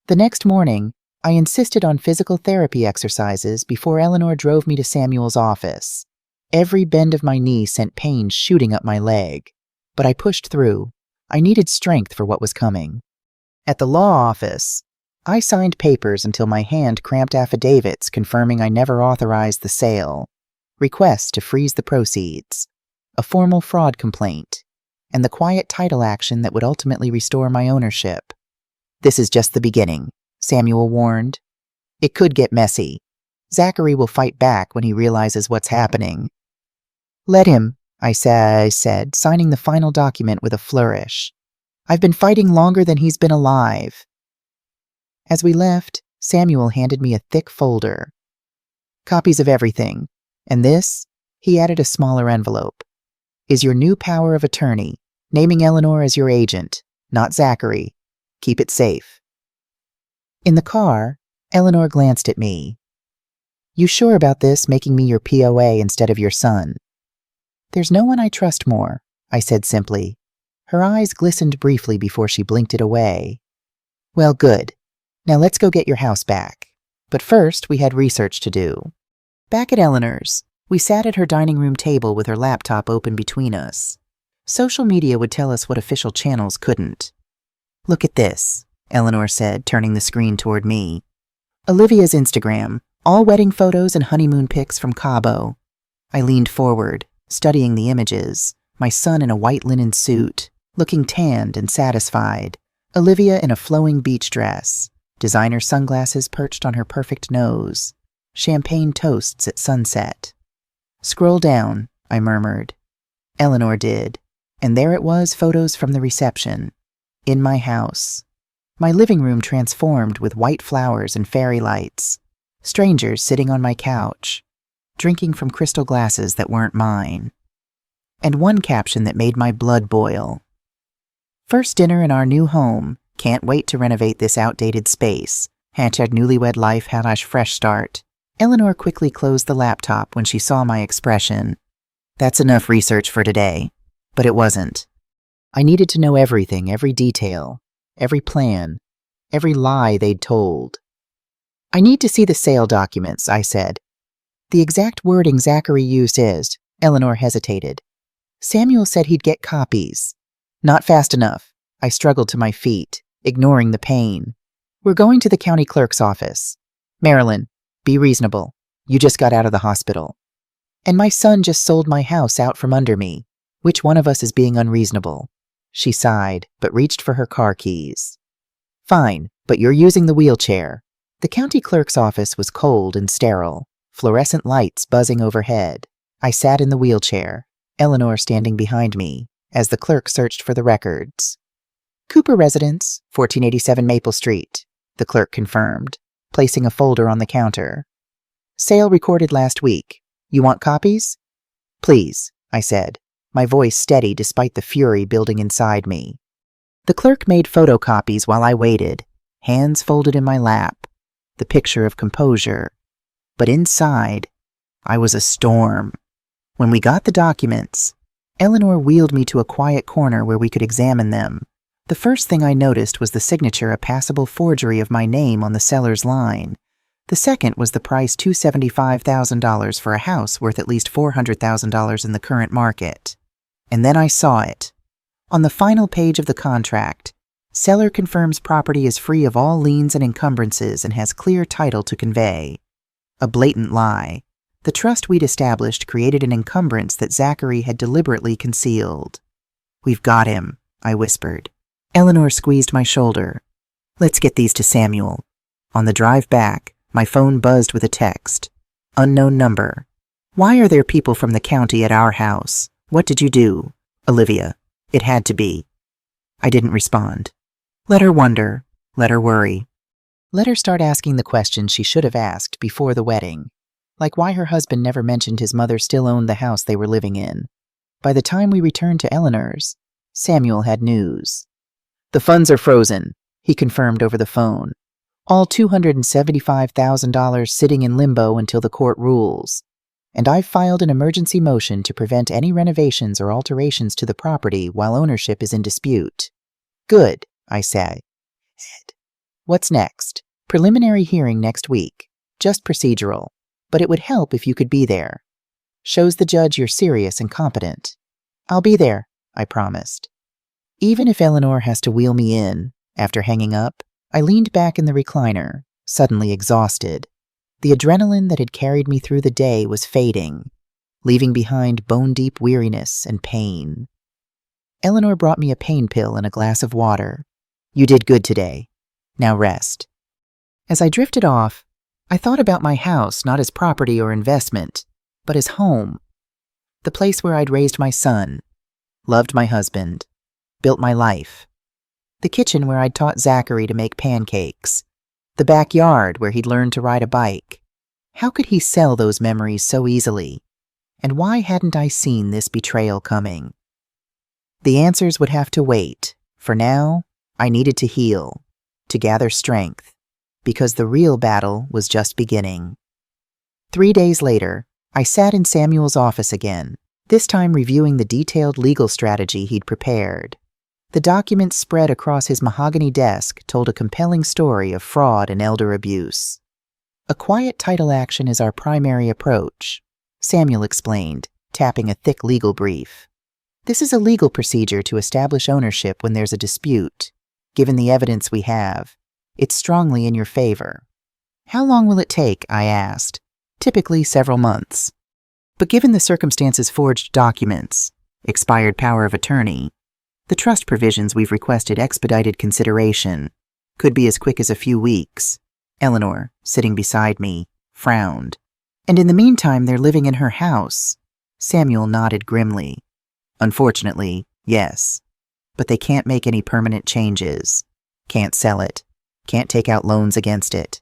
The next morning, I insisted on physical therapy exercises before Eleanor drove me to Samuel's office. Every bend of my knee sent pain shooting up my leg, but I pushed through. I needed strength for what was coming. At the law office, I signed papers until my hand cramped affidavits confirming I never authorized the sale, requests to freeze the proceeds, a formal fraud complaint, and the quiet title action that would ultimately restore my ownership. "This is just the beginning," Samuel warned. "It could get messy. Zachary will fight back when he realizes what's happening. Let him, I said, signing the final document with a flourish. I've been fighting longer than he's been alive. As we left, Samuel handed me a thick folder. Copies of everything. And this, he added a smaller envelope, is your new power of attorney, naming Eleanor as your agent, not Zachary. Keep it safe. In the car, Eleanor glanced at me. You sure about this making me your POA instead of your son? There's no one I trust more, I said simply. Her eyes glistened briefly before she blinked it away. Well, good. Now let's go get your house back. But first, we had research to do. Back at Eleanor's, we sat at her dining room table with her laptop open between us. Social media would tell us what official channels couldn't. Look at this, Eleanor said, turning the screen toward me. Olivia's Instagram, all wedding photos and honeymoon pics from Cabo. I leaned forward, studying the images, my son in a white linen suit, looking tanned and satisfied, Olivia in a flowing beach dress, designer sunglasses perched on her perfect nose, champagne toasts at sunset. Scroll down, I murmured. Eleanor did, and there it was, photos from the reception. In my house. My living room transformed with white flowers and fairy lights. Strangers sitting on my couch, drinking from crystal glasses that weren't mine. And one caption that made my blood boil. First dinner in our new home. Can't wait to renovate this outdated space. #newlywed life /fresh start. Eleanor quickly closed the laptop when she saw my expression. That's enough research for today. But it wasn't. I needed to know everything, every detail, every plan, every lie they'd told. I need to see the sale documents, I said. The exact wording Zachary used is, Eleanor hesitated. Samuel said he'd get copies. Not fast enough. I struggled to my feet, ignoring the pain. We're going to the county clerk's office. Marilyn, be reasonable. You just got out of the hospital. And my son just sold my house out from under me. Which one of us is being unreasonable? She sighed, but reached for her car keys. Fine, but you're using the wheelchair. The county clerk's office was cold and sterile, fluorescent lights buzzing overhead. I sat in the wheelchair, Eleanor standing behind me, as the clerk searched for the records. Cooper Residence, 1487 Maple Street, the clerk confirmed, placing a folder on the counter. Sale recorded last week. You want copies? Please, I said, my voice steady despite the fury building inside me. The clerk made photocopies while I waited, hands folded in my lap, the picture of composure. But inside, I was a storm. When we got the documents, Eleanor wheeled me to a quiet corner where we could examine them. The first thing I noticed was the signature, a passable forgery of my name on the seller's line. The second was the price $275,000 for a house worth at least $400,000 in the current market. And then I saw it. On the final page of the contract, seller confirms property is free of all liens and encumbrances and has clear title to convey. A blatant lie. The trust we'd established created an encumbrance that Zachary had deliberately concealed. We've got him, I whispered. Eleanor squeezed my shoulder. Let's get these to Samuel. On the drive back, my phone buzzed with a text. Unknown number. Why are there people from the county at our house? What did you do? Olivia. It had to be. I didn't respond. Let her wonder. Let her worry. Let her start asking the questions she should have asked before the wedding. Like why her husband never mentioned his mother still owned the house they were living in. By the time we returned to Eleanor's, Samuel had news. The funds are frozen, he confirmed over the phone. All $275,000 sitting in limbo until the court rules. And I've filed an emergency motion to prevent any renovations or alterations to the property while ownership is in dispute. Good, I said. What's next? Preliminary hearing next week. Just procedural. But it would help if you could be there. Shows the judge you're serious and competent. I'll be there, I promised. Even if Eleanor has to wheel me in, after hanging up, I leaned back in the recliner, suddenly exhausted. The adrenaline that had carried me through the day was fading, leaving behind bone-deep weariness and pain. Eleanor brought me a pain pill and a glass of water. You did good today. Now rest. As I drifted off, I thought about my house not as property or investment, but as home. The place where I'd raised my son, loved my husband, built my life. The kitchen where I'd taught Zachary to make pancakes. The backyard where he'd learned to ride a bike. How could he sell those memories so easily? And why hadn't I seen this betrayal coming? The answers would have to wait. For now, I needed to heal, to gather strength, because the real battle was just beginning. 3 days later, I sat in Samuel's office again, this time reviewing the detailed legal strategy he'd prepared. The documents spread across his mahogany desk told a compelling story of fraud and elder abuse. A quiet title action is our primary approach, Samuel explained, tapping a thick legal brief. This is a legal procedure to establish ownership when there's a dispute. Given the evidence we have, it's strongly in your favor. How long will it take? I asked. Typically several months. But given the circumstances, forged documents, expired power of attorney, the trust provisions, we've requested expedited consideration. Could be as quick as a few weeks. Eleanor, sitting beside me, frowned. And in the meantime, they're living in her house. Samuel nodded grimly. Unfortunately, yes. But they can't make any permanent changes. Can't sell it. Can't take out loans against it.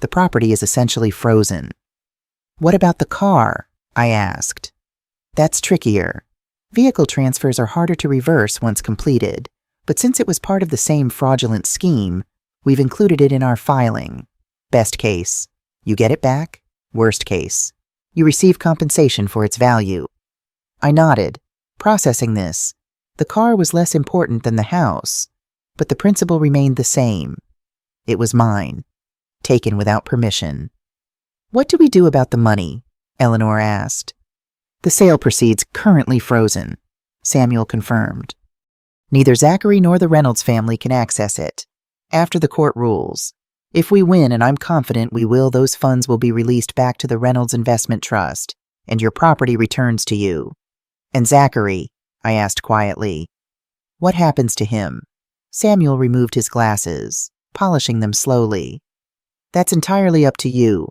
The property is essentially frozen. What about the car? I asked. That's trickier. Vehicle transfers are harder to reverse once completed, but since it was part of the same fraudulent scheme, we've included it in our filing. Best case, you get it back. Worst case, you receive compensation for its value. I nodded, processing this. The car was less important than the house, but the principle remained the same. It was mine, taken without permission. What do we do about the money? Eleanor asked. The sale proceeds currently frozen, Samuel confirmed. Neither Zachary nor the Reynolds family can access it. After the court rules, if we win, and I'm confident we will, those funds will be released back to the Reynolds Investment Trust, and your property returns to you. And Zachary, I asked quietly. What happens to him? Samuel removed his glasses, polishing them slowly. That's entirely up to you,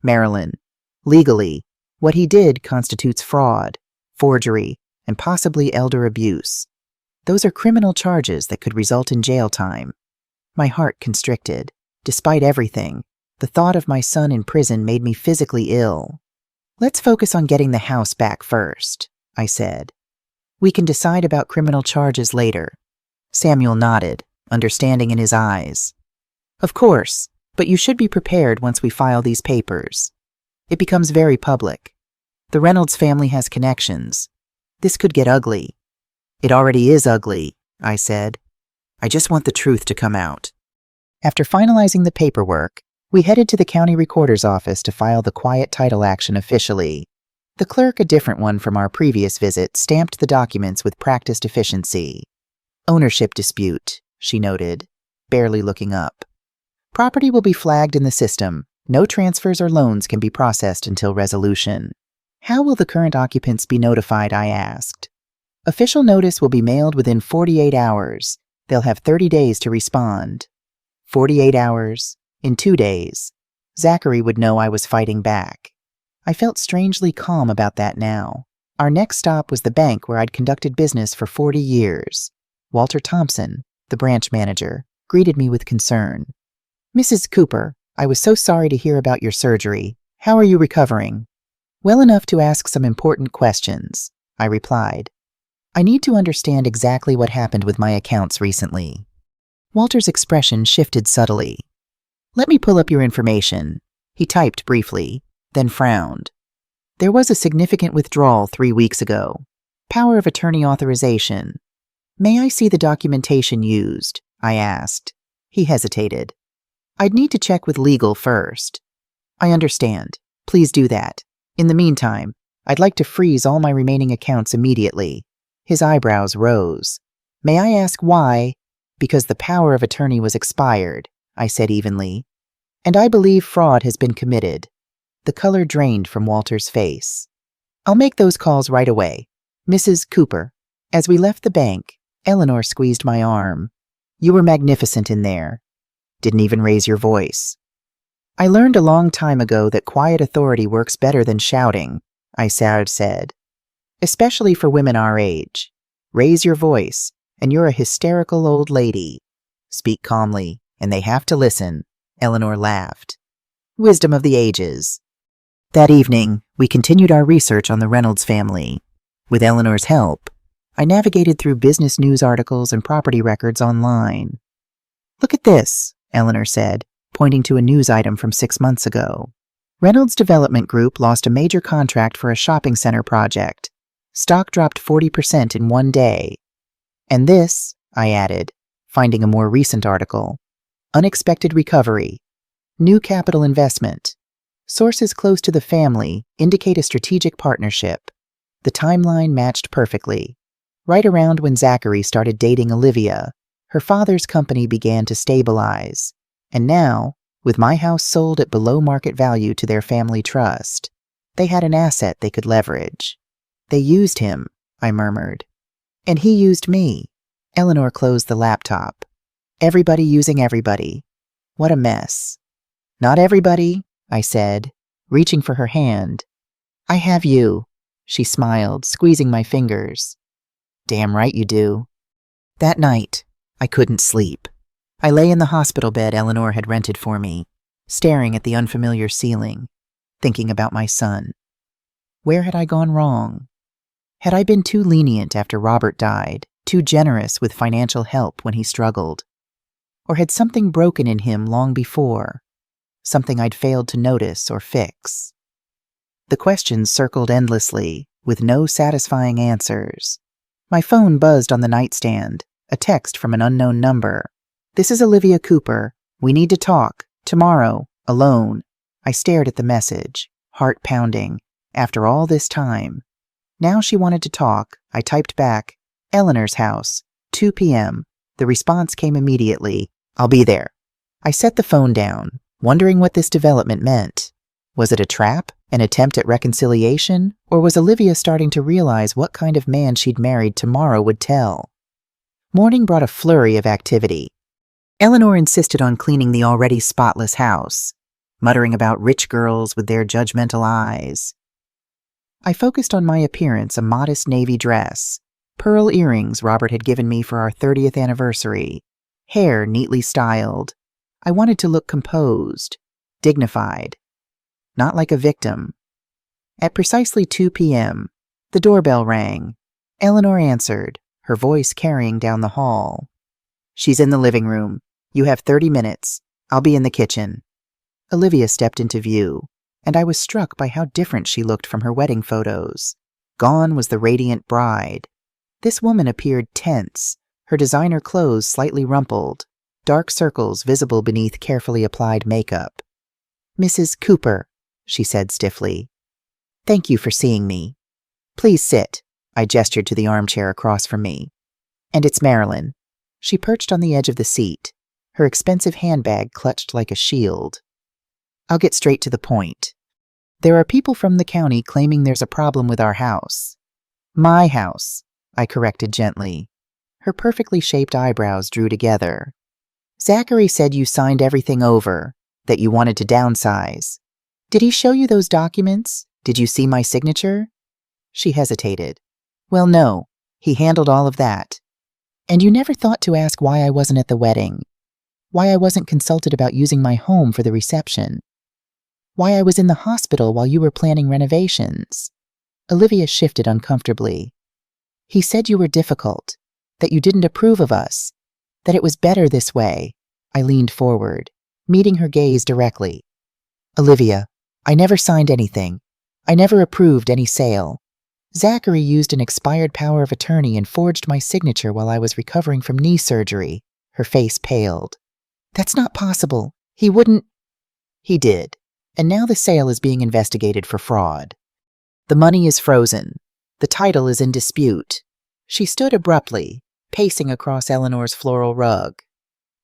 Marilyn. Legally, what he did constitutes fraud, forgery, and possibly elder abuse. Those are criminal charges that could result in jail time. My heart constricted. Despite everything, the thought of my son in prison made me physically ill. Let's focus on getting the house back first, I said. We can decide about criminal charges later. Samuel nodded, understanding in his eyes. Of course, but you should be prepared once we file these papers. It becomes very public. The Reynolds family has connections. This could get ugly. It already is ugly, I said. I just want the truth to come out. After finalizing the paperwork, we headed to the county recorder's office to file the quiet title action officially. The clerk, a different one from our previous visit, stamped the documents with practiced efficiency. Ownership dispute, she noted, barely looking up. Property will be flagged in the system. No transfers or loans can be processed until resolution. How will the current occupants be notified? I asked. Official notice will be mailed within 48 hours. They'll have 30 days to respond. 48 hours. In 2 days. Zachary would know I was fighting back. I felt strangely calm about that now. Our next stop was the bank where I'd conducted business for 40 years. Walter Thompson, the branch manager, greeted me with concern. Mrs. Cooper, I was so sorry to hear about your surgery. How are you recovering? Well enough to ask some important questions, I replied. I need to understand exactly what happened with my accounts recently. Walter's expression shifted subtly. Let me pull up your information. He typed briefly, then frowned. There was a significant withdrawal 3 weeks ago. Power of attorney authorization. May I see the documentation used? I asked. He hesitated. I'd need to check with legal first. I understand. Please do that. In the meantime, I'd like to freeze all my remaining accounts immediately. His eyebrows rose. May I ask why? Because the power of attorney was expired, I said evenly. And I believe fraud has been committed. The color drained from Walter's face. I'll make those calls right away. Mrs. Cooper. As we left the bank, Eleanor squeezed my arm. You were magnificent in there. Didn't even raise your voice. I learned a long time ago that quiet authority works better than shouting, I said. Especially for women our age. Raise your voice, and you're a hysterical old lady. Speak calmly, and they have to listen, Eleanor laughed. Wisdom of the ages. That evening, we continued our research on the Reynolds family. With Eleanor's help, I navigated through business news articles and property records online. Look at this, Eleanor said, pointing to a news item from 6 months ago. Reynolds Development Group lost a major contract for a shopping center project. Stock dropped 40% in one day. And this, I added, finding a more recent article. Unexpected recovery. New capital investment. Sources close to the family indicate a strategic partnership. The timeline matched perfectly. Right around when Zachary started dating Olivia, her father's company began to stabilize. And now, with my house sold at below market value to their family trust, they had an asset they could leverage. They used him, I murmured. And he used me. Eleanor closed the laptop. Everybody using everybody. What a mess. Not everybody, I said, reaching for her hand. I have you, she smiled, squeezing my fingers. Damn right you do. That night, I couldn't sleep. I lay in the hospital bed Eleanor had rented for me, staring at the unfamiliar ceiling, thinking about my son. Where had I gone wrong? Had I been too lenient after Robert died, too generous with financial help when he struggled? Or had something broken in him long before, something I'd failed to notice or fix? The questions circled endlessly, with no satisfying answers. My phone buzzed on the nightstand, a text from an unknown number. This is Olivia Cooper. We need to talk. Tomorrow. Alone. I stared at the message, heart pounding. After all this time. Now she wanted to talk. I typed back, Eleanor's house, 2 p.m. The response came immediately. I'll be there. I set the phone down, wondering what this development meant. Was it a trap? An attempt at reconciliation? Or was Olivia starting to realize what kind of man she'd married tomorrow would tell? Morning brought a flurry of activity. Eleanor insisted on cleaning the already spotless house, muttering about rich girls with their judgmental eyes. I focused on my appearance, a modest navy dress, pearl earrings Robert had given me for our 30th anniversary, hair neatly styled. I wanted to look composed, dignified, not like a victim. At precisely 2 p.m., the doorbell rang. Eleanor answered, her voice carrying down the hall. She's in the living room. You have 30 minutes. I'll be in the kitchen. Olivia stepped into view, and I was struck by how different she looked from her wedding photos. Gone was the radiant bride. This woman appeared tense, her designer clothes slightly rumpled, dark circles visible beneath carefully applied makeup. Mrs. Cooper, she said stiffly. Thank you for seeing me. Please sit. I gestured to the armchair across from me. And it's Marilyn. She perched on the edge of the seat, her expensive handbag clutched like a shield. I'll get straight to the point. There are people from the county claiming there's a problem with our house. My house, I corrected gently. Her perfectly shaped eyebrows drew together. Zachary said you signed everything over, that you wanted to downsize. Did he show you those documents? Did you see my signature? She hesitated. Well, no, he handled all of that. And you never thought to ask why I wasn't at the wedding, why I wasn't consulted about using my home for the reception, why I was in the hospital while you were planning renovations. Olivia shifted uncomfortably. He said you were difficult, that you didn't approve of us, that it was better this way. I leaned forward, meeting her gaze directly. Olivia, I never signed anything. I never approved any sale. Zachary used an expired power of attorney and forged my signature while I was recovering from knee surgery. Her face paled. That's not possible. He wouldn't. He did. And now the sale is being investigated for fraud. The money is frozen. The title is in dispute. She stood abruptly, pacing across Eleanor's floral rug.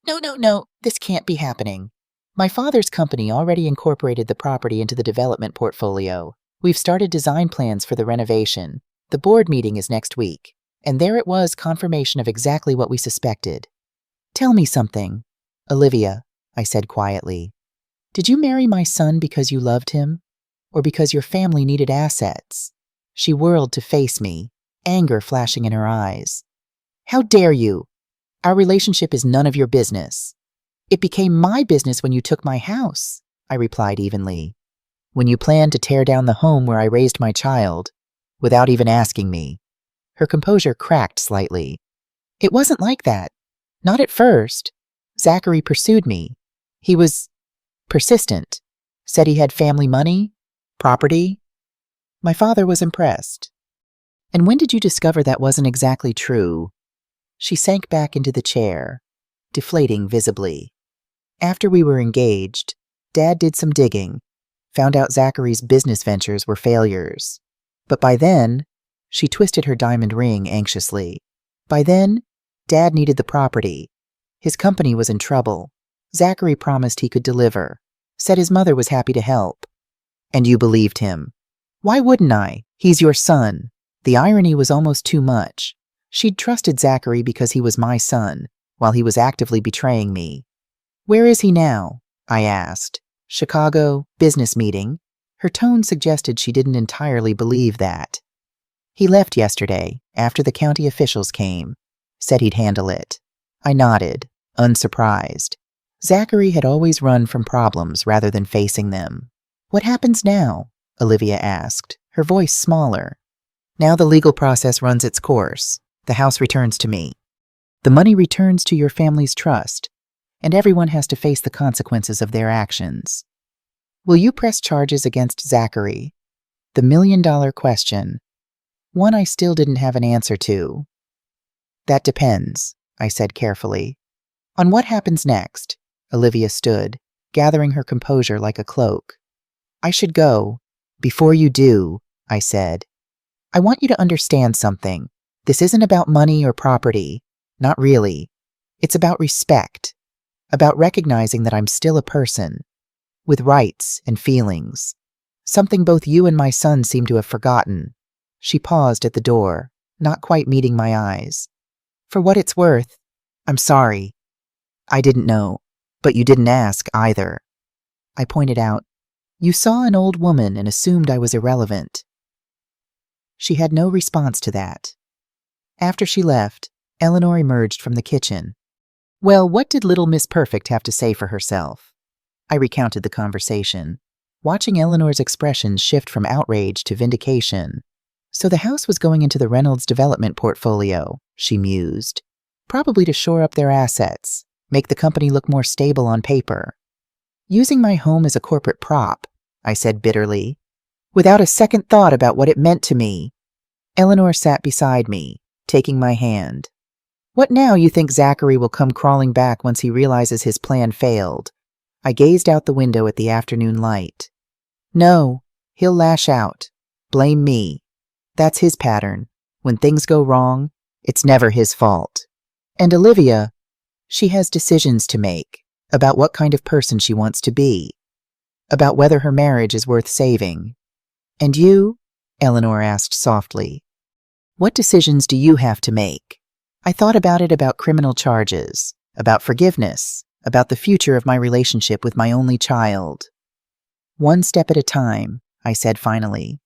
No, this can't be happening. My father's company already incorporated the property into the development portfolio. We've started design plans for the renovation. The board meeting is next week. And there it was, confirmation of exactly what we suspected. Tell me something. Olivia, I said quietly. Did you marry my son because you loved him, or because your family needed assets? She whirled to face me, anger flashing in her eyes. How dare you? Our relationship is none of your business. It became my business when you took my house, I replied evenly. When you planned to tear down the home where I raised my child, without even asking me. Her composure cracked slightly. It wasn't like that. Not at first. Zachary pursued me. He was persistent. Said he had family money, property. My father was impressed. And when did you discover that wasn't exactly true? She sank back into the chair, deflating visibly. After we were engaged, Dad did some digging, found out Zachary's business ventures were failures. But by then, she twisted her diamond ring anxiously. By then, Dad needed the property. His company was in trouble. Zachary promised he could deliver, said his mother was happy to help. And you believed him. Why wouldn't I? He's your son. The irony was almost too much. She'd trusted Zachary because he was my son, while he was actively betraying me. Where is he now? I asked. Chicago, business meeting. Her tone suggested she didn't entirely believe that. He left yesterday, after the county officials came. Said he'd handle it. I nodded, unsurprised. Zachary had always run from problems rather than facing them. What happens now? Olivia asked, her voice smaller. Now the legal process runs its course. The house returns to me. The money returns to your family's trust, and everyone has to face the consequences of their actions. Will you press charges against Zachary? The million-dollar question. One I still didn't have an answer to. That depends, I said carefully. On what happens next? Olivia stood, gathering her composure like a cloak. I should go. Before you do, I said. I want you to understand something. This isn't about money or property. Not really. It's about respect. About recognizing that I'm still a person, with rights and feelings. Something both you and my son seem to have forgotten. She paused at the door, not quite meeting my eyes. For what it's worth, I'm sorry. I didn't know, but you didn't ask either. I pointed out, you saw an old woman and assumed I was irrelevant. She had no response to that. After she left, Eleanor emerged from the kitchen. Well, what did little Miss Perfect have to say for herself? I recounted the conversation, watching Eleanor's expression shift from outrage to vindication. So the house was going into the Reynolds development portfolio, she mused. Probably to shore up their assets, make the company look more stable on paper. Using my home as a corporate prop, I said bitterly, without a second thought about what it meant to me. Eleanor sat beside me, taking my hand. What now, you think Zachary will come crawling back once he realizes his plan failed? I gazed out the window at the afternoon light. No, he'll lash out. Blame me. That's his pattern. When things go wrong, it's never his fault. And Olivia, she has decisions to make about what kind of person she wants to be, about whether her marriage is worth saving. And you? Eleanor asked softly. What decisions do you have to make? I thought about it, about criminal charges, about forgiveness, about the future of my relationship with my only child. One step at a time, I said finally.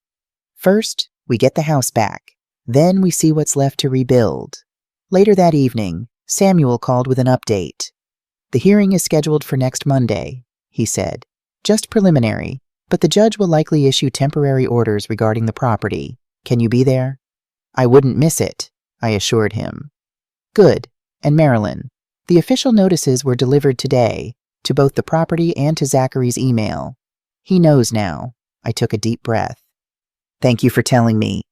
First, we get the house back. Then we see what's left to rebuild. Later that evening, Samuel called with an update. The hearing is scheduled for next Monday, he said. Just preliminary, but the judge will likely issue temporary orders regarding the property. Can you be there? I wouldn't miss it, I assured him. Good. And Marilyn, the official notices were delivered today, to both the property and to Zachary's email. He knows now. I took a deep breath. Thank you for telling me.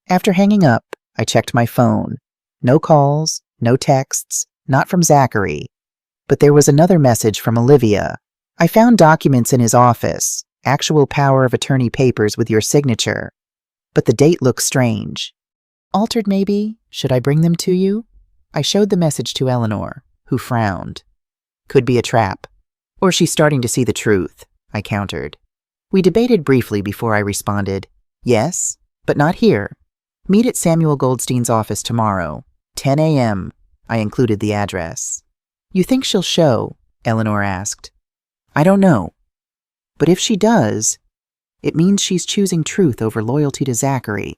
After hanging up, I checked my phone. No calls, no texts, not from Zachary. But there was another message from Olivia. I found documents in his office, actual power of attorney papers with your signature. But the date looks strange. Altered maybe? Should I bring them to you? I showed the message to Eleanor, who frowned. Could be a trap. Or she's starting to see the truth, I countered. We debated briefly before I responded, yes, but not here. Meet at Samuel Goldstein's office tomorrow, 10 a.m. I included the address. You think she'll show? Eleanor asked. I don't know. But if she does, it means she's choosing truth over loyalty to Zachary.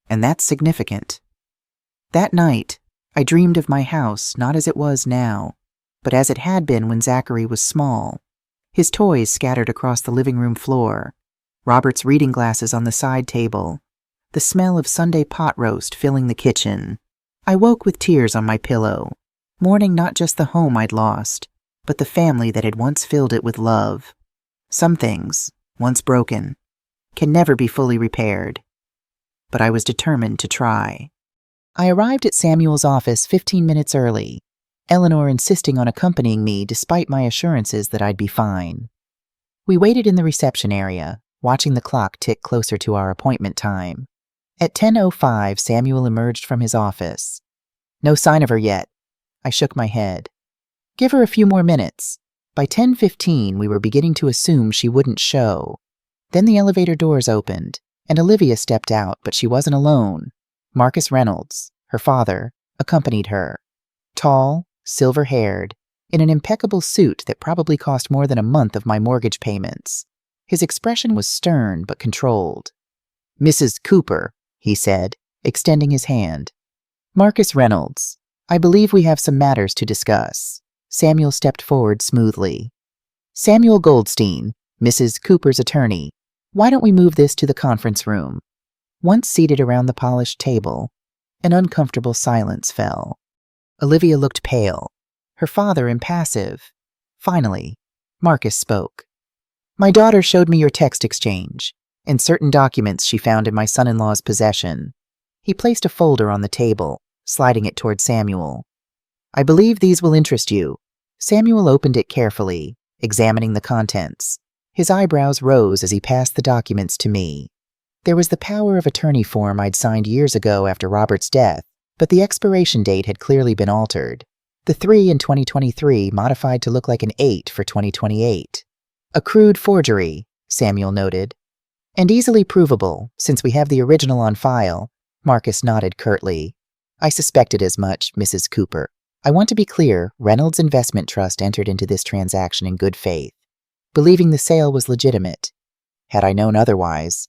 And that's significant. That night, I dreamed of my house not as it was now, but as it had been when Zachary was small. His toys scattered across the living room floor, Robert's reading glasses on the side table, the smell of Sunday pot roast filling the kitchen. I woke with tears on my pillow, mourning not just the home I'd lost, but the family that had once filled it with love. Some things, once broken, can never be fully repaired. But I was determined to try. I arrived at Samuel's office 15 minutes early, Eleanor insisting on accompanying me despite my assurances that I'd be fine. We waited in the reception area, watching the clock tick closer to our appointment time. At 10:05, Samuel emerged from his office. No sign of her yet. I shook my head. Give her a few more minutes. By 10:15, we were beginning to assume she wouldn't show. Then the elevator doors opened, and Olivia stepped out, but she wasn't alone. Marcus Reynolds, her father, accompanied her. Tall, silver-haired, in an impeccable suit that probably cost more than a month of my mortgage payments. His expression was stern but controlled. "Mrs. Cooper," he said, extending his hand. "Marcus Reynolds, I believe we have some matters to discuss." Samuel stepped forward smoothly. "Samuel Goldstein, Mrs. Cooper's attorney. Why don't we move this to the conference room?" Once seated around the polished table, an uncomfortable silence fell. Olivia looked pale, her father impassive. Finally, Marcus spoke. "My daughter showed me your text exchange and certain documents she found in my son-in-law's possession." He placed a folder on the table, sliding it toward Samuel. "I believe these will interest you." Samuel opened it carefully, examining the contents. His eyebrows rose as he passed the documents to me. There was the power of attorney form I'd signed years ago after Robert's death, but the expiration date had clearly been altered. The 3 in 2023 modified to look like an 8 for 2028. "A crude forgery," Samuel noted. "And easily provable, since we have the original on file." Marcus nodded curtly. "I suspected as much, Mrs. Cooper. I want to be clear, Reynolds Investment Trust entered into this transaction in good faith, believing the sale was legitimate. Had I known otherwise,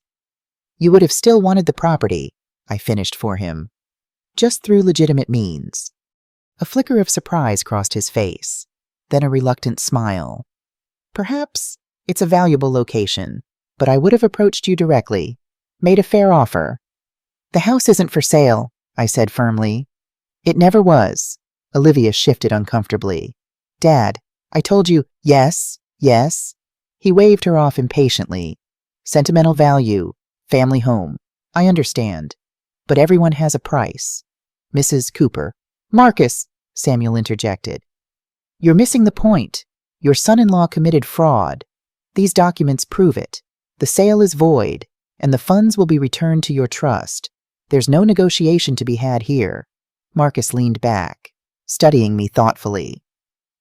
you would have still wanted the property," I finished for him. "Just through legitimate means." A flicker of surprise crossed his face, then a reluctant smile. "Perhaps it's a valuable location, but I would have approached you directly, made a fair offer." "The house isn't for sale," I said firmly. "It never was." Olivia shifted uncomfortably. "Dad, I told you." "Yes, yes." He waved her off impatiently. "Sentimental value, family home. I understand. But everyone has a price." Mrs. Cooper. "Marcus," Samuel interjected. "You're missing the point. Your son-in-law committed fraud. These documents prove it. The sale is void, and the funds will be returned to your trust. There's no negotiation to be had here." Marcus leaned back, studying me thoughtfully.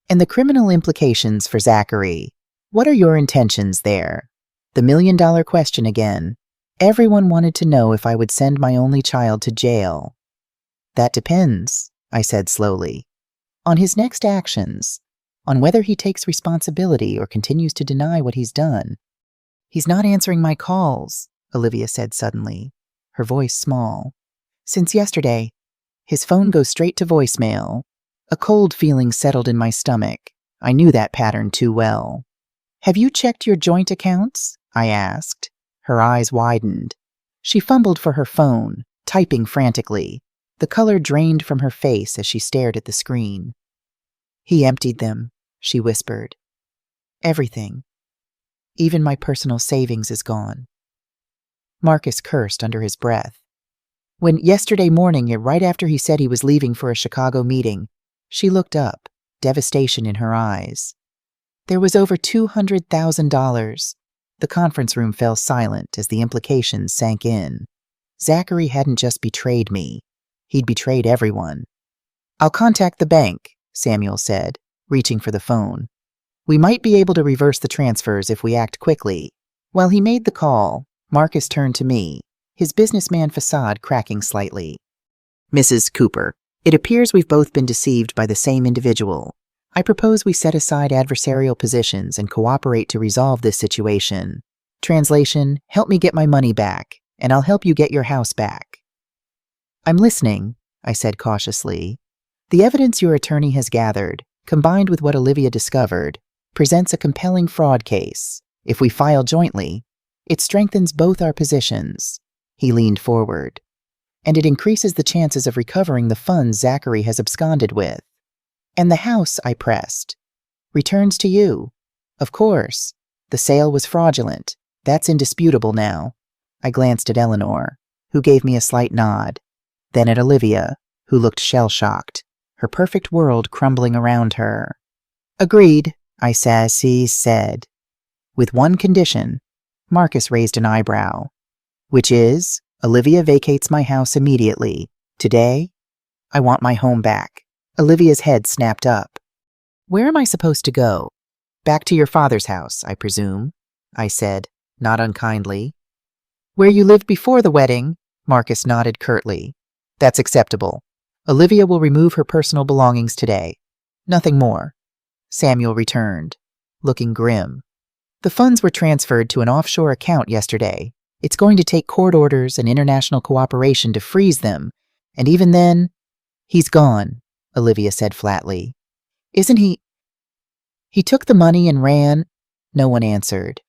"And the criminal implications for Zachary? What are your intentions there?" The million-dollar question again. Everyone wanted to know if I would send my only child to jail. "That depends," I said slowly, "on his next actions, on whether he takes responsibility or continues to deny what he's done." "He's not answering my calls," Olivia said suddenly, her voice small. "Since yesterday, his phone goes straight to voicemail." A cold feeling settled in my stomach. I knew that pattern too well. "Have you checked your joint accounts?" I asked. Her eyes widened. She fumbled for her phone, typing frantically. The color drained from her face as she stared at the screen. "He emptied them," she whispered. "Everything. Even my personal savings is gone." Marcus cursed under his breath. "When yesterday morning, right after he said he was leaving for a Chicago meeting," she looked up, devastation in her eyes. "There was over $200,000. The conference room fell silent as the implications sank in. Zachary hadn't just betrayed me. He'd betrayed everyone. "I'll contact the bank," Samuel said, reaching for the phone. "We might be able to reverse the transfers if we act quickly." While he made the call, Marcus turned to me, his businessman facade cracking slightly. "Mrs. Cooper, it appears we've both been deceived by the same individual. I propose we set aside adversarial positions and cooperate to resolve this situation. Translation, help me get my money back, and I'll help you get your house back. I'm listening, I said cautiously. The evidence your attorney has gathered, combined with what Olivia discovered, presents a compelling fraud case. If we file jointly, it strengthens both our positions. He leaned forward. And it increases the chances of recovering the funds Zachary has absconded with. And the house, I pressed, returns to you. Of course. The sale was fraudulent. That's indisputable now. I glanced at Eleanor, who gave me a slight nod. Then at Olivia, who looked shell-shocked, her perfect world crumbling around her. Agreed, I said. With one condition. Marcus raised an eyebrow. Which is, Olivia vacates my house immediately. Today, I want my home back. Olivia's head snapped up. Where am I supposed to go? Back to your father's house, I presume, I said, not unkindly. Where you lived before the wedding, Marcus nodded curtly. That's acceptable. Olivia will remove her personal belongings today. Nothing more. Samuel returned, looking grim. The funds were transferred to an offshore account yesterday. It's going to take court orders and international cooperation to freeze them, and even then, he's gone, Olivia said flatly. Isn't he? He took the money and ran. No one answered.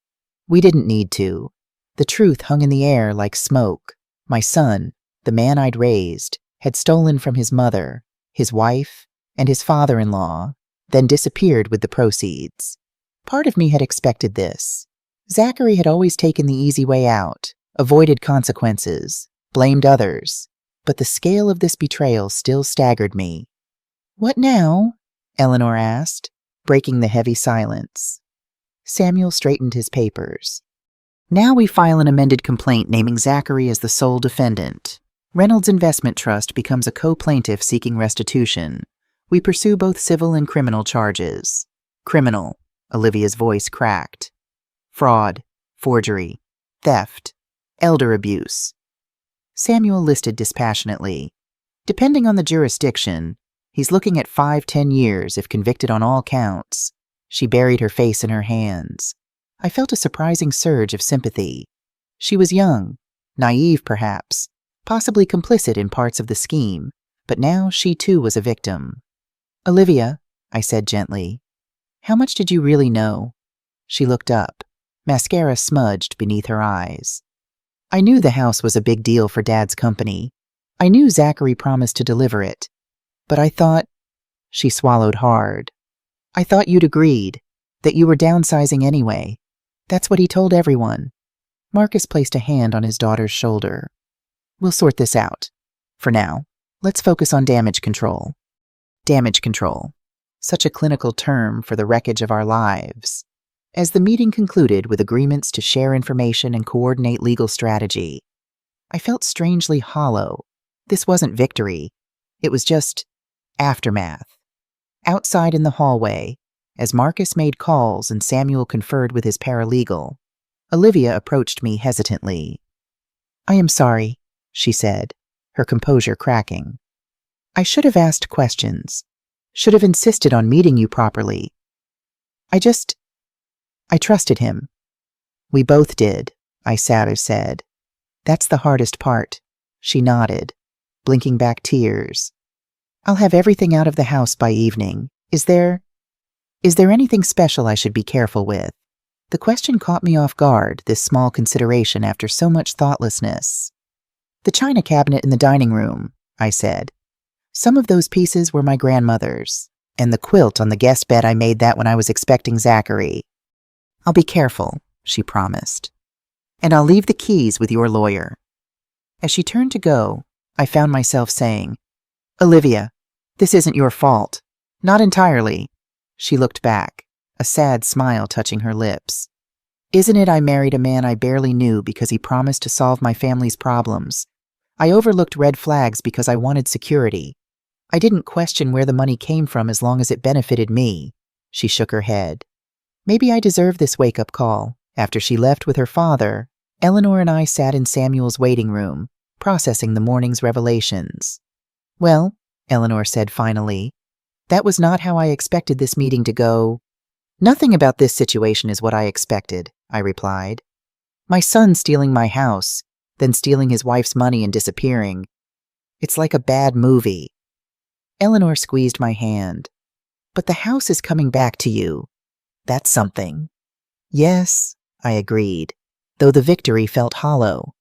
We didn't need to. The truth hung in the air like smoke. My son, the man I'd raised, had stolen from his mother, his wife, and his father-in-law, then disappeared with the proceeds. Part of me had expected this. Zachary had always taken the easy way out, avoided consequences, blamed others, but the scale of this betrayal still staggered me. What now? Eleanor asked, breaking the heavy silence. Samuel straightened his papers. Now we file an amended complaint naming Zachary as the sole defendant. Reynolds Investment Trust becomes a co-plaintiff seeking restitution. We pursue both civil and criminal charges. Criminal, Olivia's voice cracked. Fraud, forgery, theft, elder abuse. Samuel listed dispassionately. Depending on the jurisdiction, he's looking at 5-10 years if convicted on all counts. She buried her face in her hands. I felt a surprising surge of sympathy. She was young, naive perhaps, possibly complicit in parts of the scheme, but now she too was a victim. Olivia, I said gently, how much did you really know? She looked up. Mascara smudged beneath her eyes. I knew the house was a big deal for Dad's company. I knew Zachary promised to deliver it. But I thought, she swallowed hard. I thought you'd agreed, that you were downsizing anyway. That's what he told everyone. Marcus placed a hand on his daughter's shoulder. We'll sort this out. For now, let's focus on damage control. Damage control. Such a clinical term for the wreckage of our lives. As the meeting concluded with agreements to share information and coordinate legal strategy, I felt strangely hollow. This wasn't victory. It was just aftermath. Outside in the hallway, as Marcus made calls and Samuel conferred with his paralegal, Olivia approached me hesitantly. I am sorry, she said, her composure cracking. I should have asked questions, should have insisted on meeting you properly. I trusted him. We both did, I said. That's the hardest part. She nodded, blinking back tears. I'll have everything out of the house by evening. Is there anything special I should be careful with? The question caught me off guard, this small consideration after so much thoughtlessness. The china cabinet in the dining room, I said. Some of those pieces were my grandmother's, and the quilt on the guest bed I made that when I was expecting Zachary. I'll be careful, she promised. And I'll leave the keys with your lawyer. As she turned to go, I found myself saying, Olivia, this isn't your fault. Not entirely. She looked back, a sad smile touching her lips. Isn't it I married a man I barely knew because he promised to solve my family's problems? I overlooked red flags because I wanted security. I didn't question where the money came from as long as it benefited me. She shook her head. Maybe I deserve this wake-up call. After she left with her father, Eleanor and I sat in Samuel's waiting room, processing the morning's revelations. Well, Eleanor said finally, That was not how I expected this meeting to go. Nothing about this situation is what I expected, I replied. My son stealing my house, then stealing his wife's money and disappearing. It's like a bad movie. Eleanor squeezed my hand. But the house is coming back to you. That's something. Yes, I agreed, though the victory felt hollow.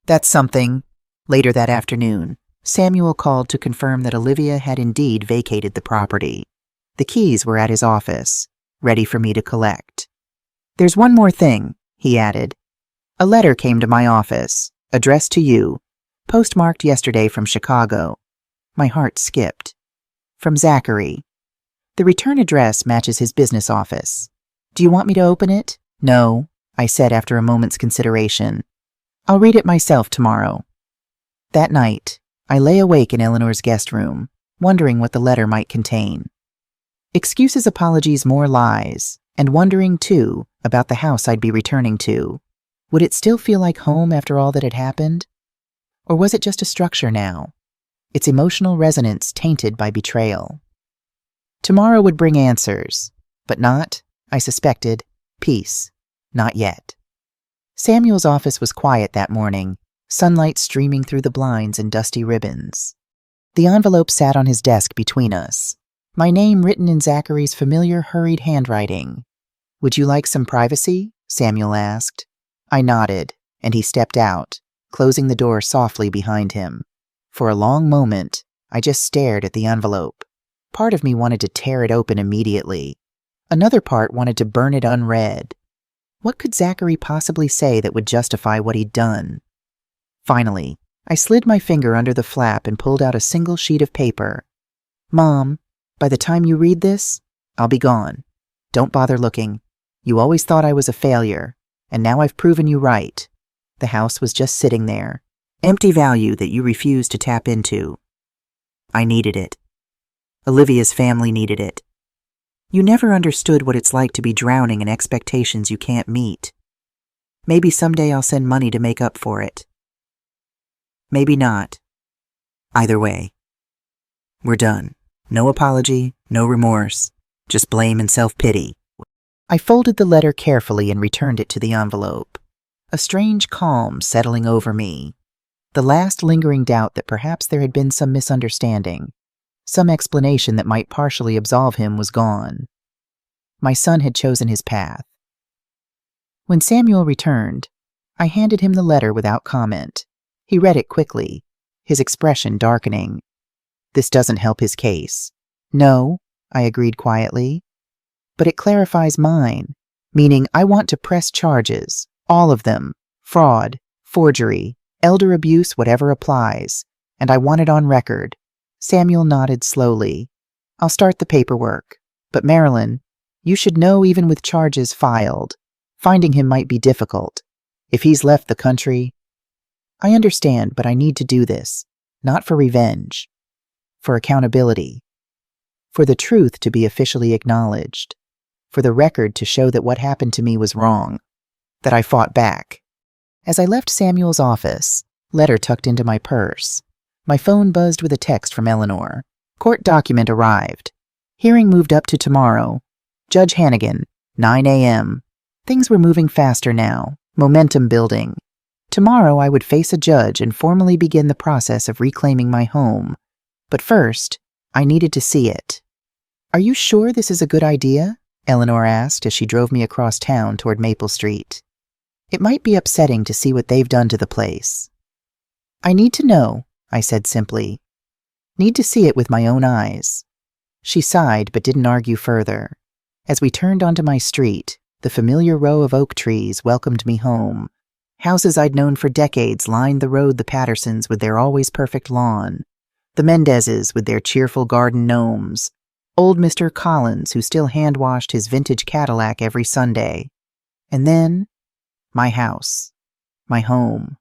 That's something. Later that afternoon, Samuel called to confirm that Olivia had indeed vacated the property. The keys were at his office, ready for me to collect. There's one more thing, he added. A letter came to my office, addressed to you, postmarked yesterday from Chicago. My heart skipped. From Zachary. The return address matches his business office. Do you want me to open it? No, I said after a moment's consideration. I'll read it myself tomorrow. That night, I lay awake in Eleanor's guest room, wondering what the letter might contain. Excuses, apologies, more lies, and wondering, too, about the house I'd be returning to. Would it still feel like home after all that had happened? Or was it just a structure now, its emotional resonance tainted by betrayal? Tomorrow would bring answers, but not, I suspected, peace. Not yet. Samuel's office was quiet that morning, sunlight streaming through the blinds and dusty ribbons. The envelope sat on his desk between us, my name written in Zachary's familiar, hurried handwriting. Would you like some privacy? Samuel asked. I nodded, and he stepped out, closing the door softly behind him. For a long moment, I just stared at the envelope. Part of me wanted to tear it open immediately. Another part wanted to burn it unread. What could Zachary possibly say that would justify what he'd done? Finally, I slid my finger under the flap and pulled out a single sheet of paper. Mom, by the time you read this, I'll be gone. Don't bother looking. You always thought I was a failure, and now I've proven you right. The house was just sitting there, empty value that you refused to tap into. I needed it. Olivia's family needed it. You never understood what it's like to be drowning in expectations you can't meet. Maybe someday I'll send money to make up for it. Maybe not. Either way, we're done. No apology, no remorse, just blame and self-pity. I folded the letter carefully and returned it to the envelope. A strange calm settling over me. The last lingering doubt that perhaps there had been some misunderstanding, some explanation that might partially absolve him, was gone. My son had chosen his path. When Samuel returned, I handed him the letter without comment. He read it quickly, his expression darkening. This doesn't help his case. No, I agreed quietly. But it clarifies mine, meaning I want to press charges, all of them, fraud, forgery, elder abuse, whatever applies, and I want it on record. Samuel nodded slowly. I'll start the paperwork. But Marilyn, you should know even with charges filed, finding him might be difficult. If he's left the country... I understand, but I need to do this, not for revenge, for accountability, for the truth to be officially acknowledged, for the record to show that what happened to me was wrong, that I fought back. As I left Samuel's office, letter tucked into my purse, my phone buzzed with a text from Eleanor. Court document arrived. Hearing moved up to tomorrow. Judge Hannigan, 9 a.m. Things were moving faster now, momentum building. Tomorrow I would face a judge and formally begin the process of reclaiming my home. But first, I needed to see it. Are you sure this is a good idea? Eleanor asked as she drove me across town toward Maple Street. It might be upsetting to see what they've done to the place. I need to know, I said simply. Need to see it with my own eyes. She sighed but didn't argue further. As we turned onto my street, the familiar row of oak trees welcomed me home. Houses I'd known for decades lined the road, the Pattersons with their always perfect lawn, the Mendezes with their cheerful garden gnomes, old Mr. Collins who still hand-washed his vintage Cadillac every Sunday. And then, my house, my home.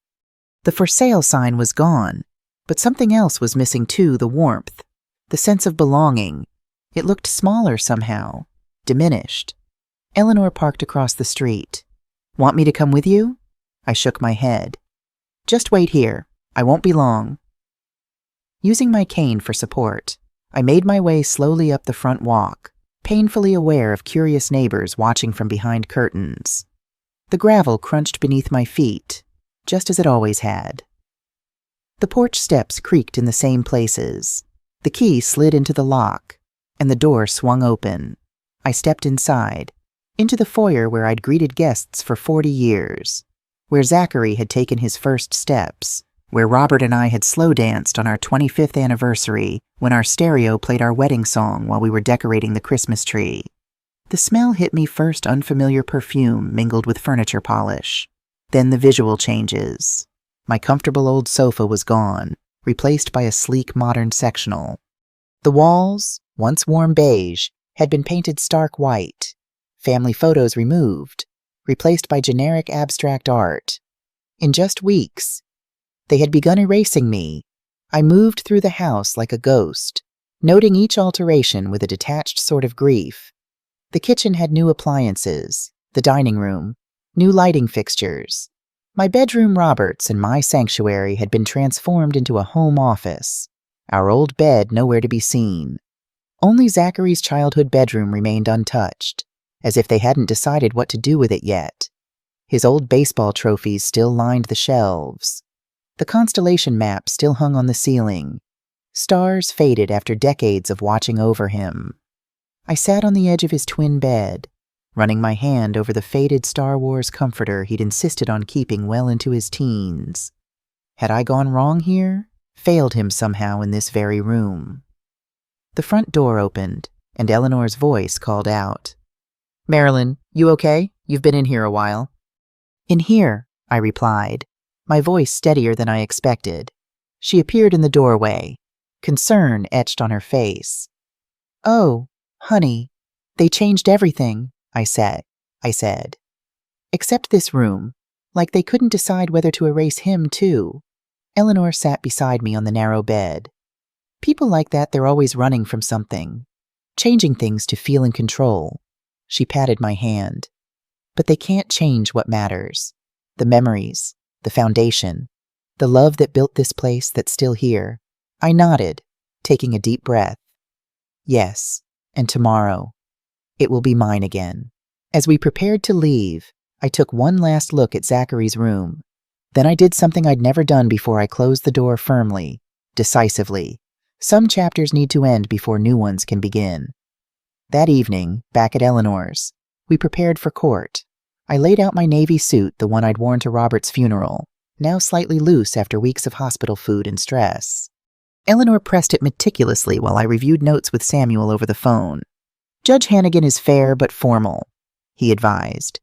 The for sale sign was gone, but something else was missing too, the warmth, the sense of belonging. It looked smaller somehow, diminished. Eleanor parked across the street. Want me to come with you? I shook my head. Just wait here. I won't be long. Using my cane for support, I made my way slowly up the front walk, painfully aware of curious neighbors watching from behind curtains. The gravel crunched beneath my feet, just as it always had. The porch steps creaked in the same places. The key slid into the lock, and the door swung open. I stepped inside, into the foyer where I'd greeted guests for 40 years, where Zachary had taken his first steps, where Robert and I had slow danced on our 25th anniversary when our stereo played our wedding song while we were decorating the Christmas tree. The smell hit me first, unfamiliar perfume mingled with furniture polish. Then the visual changes. My comfortable old sofa was gone, replaced by a sleek modern sectional. The walls, once warm beige, had been painted stark white. Family photos removed, replaced by generic abstract art. In just weeks, they had begun erasing me. I moved through the house like a ghost, noting each alteration with a detached sort of grief. The kitchen had new appliances, the dining room, new lighting fixtures. My bedroom, Robert's, and my sanctuary had been transformed into a home office. Our old bed nowhere to be seen. Only Zachary's childhood bedroom remained untouched, as if they hadn't decided what to do with it yet. His old baseball trophies still lined the shelves. The constellation map still hung on the ceiling. Stars faded after decades of watching over him. I sat on the edge of his twin bed, running my hand over the faded Star Wars comforter he'd insisted on keeping well into his teens. Had I gone wrong here? Failed him somehow in this very room? The front door opened, and Eleanor's voice called out. "Marilyn, you okay? You've been in here a while." "In here," I replied, my voice steadier than I expected. She appeared in the doorway, concern etched on her face. "Oh, honey, they changed everything," I said. "Except this room, like they couldn't decide whether to erase him too." Eleanor sat beside me on the narrow bed. "People like that, they're always running from something, changing things to feel in control." She patted my hand. "But they can't change what matters. The memories, the foundation, the love that built this place that's still here." I nodded, taking a deep breath. "Yes, and tomorrow, it will be mine again." As we prepared to leave, I took one last look at Zachary's room. Then I did something I'd never done before. I closed the door firmly, decisively. Some chapters need to end before new ones can begin. That evening, back at Eleanor's, we prepared for court. I laid out my navy suit, the one I'd worn to Robert's funeral, now slightly loose after weeks of hospital food and stress. Eleanor pressed it meticulously while I reviewed notes with Samuel over the phone. "Judge Hannigan is fair but formal," he advised.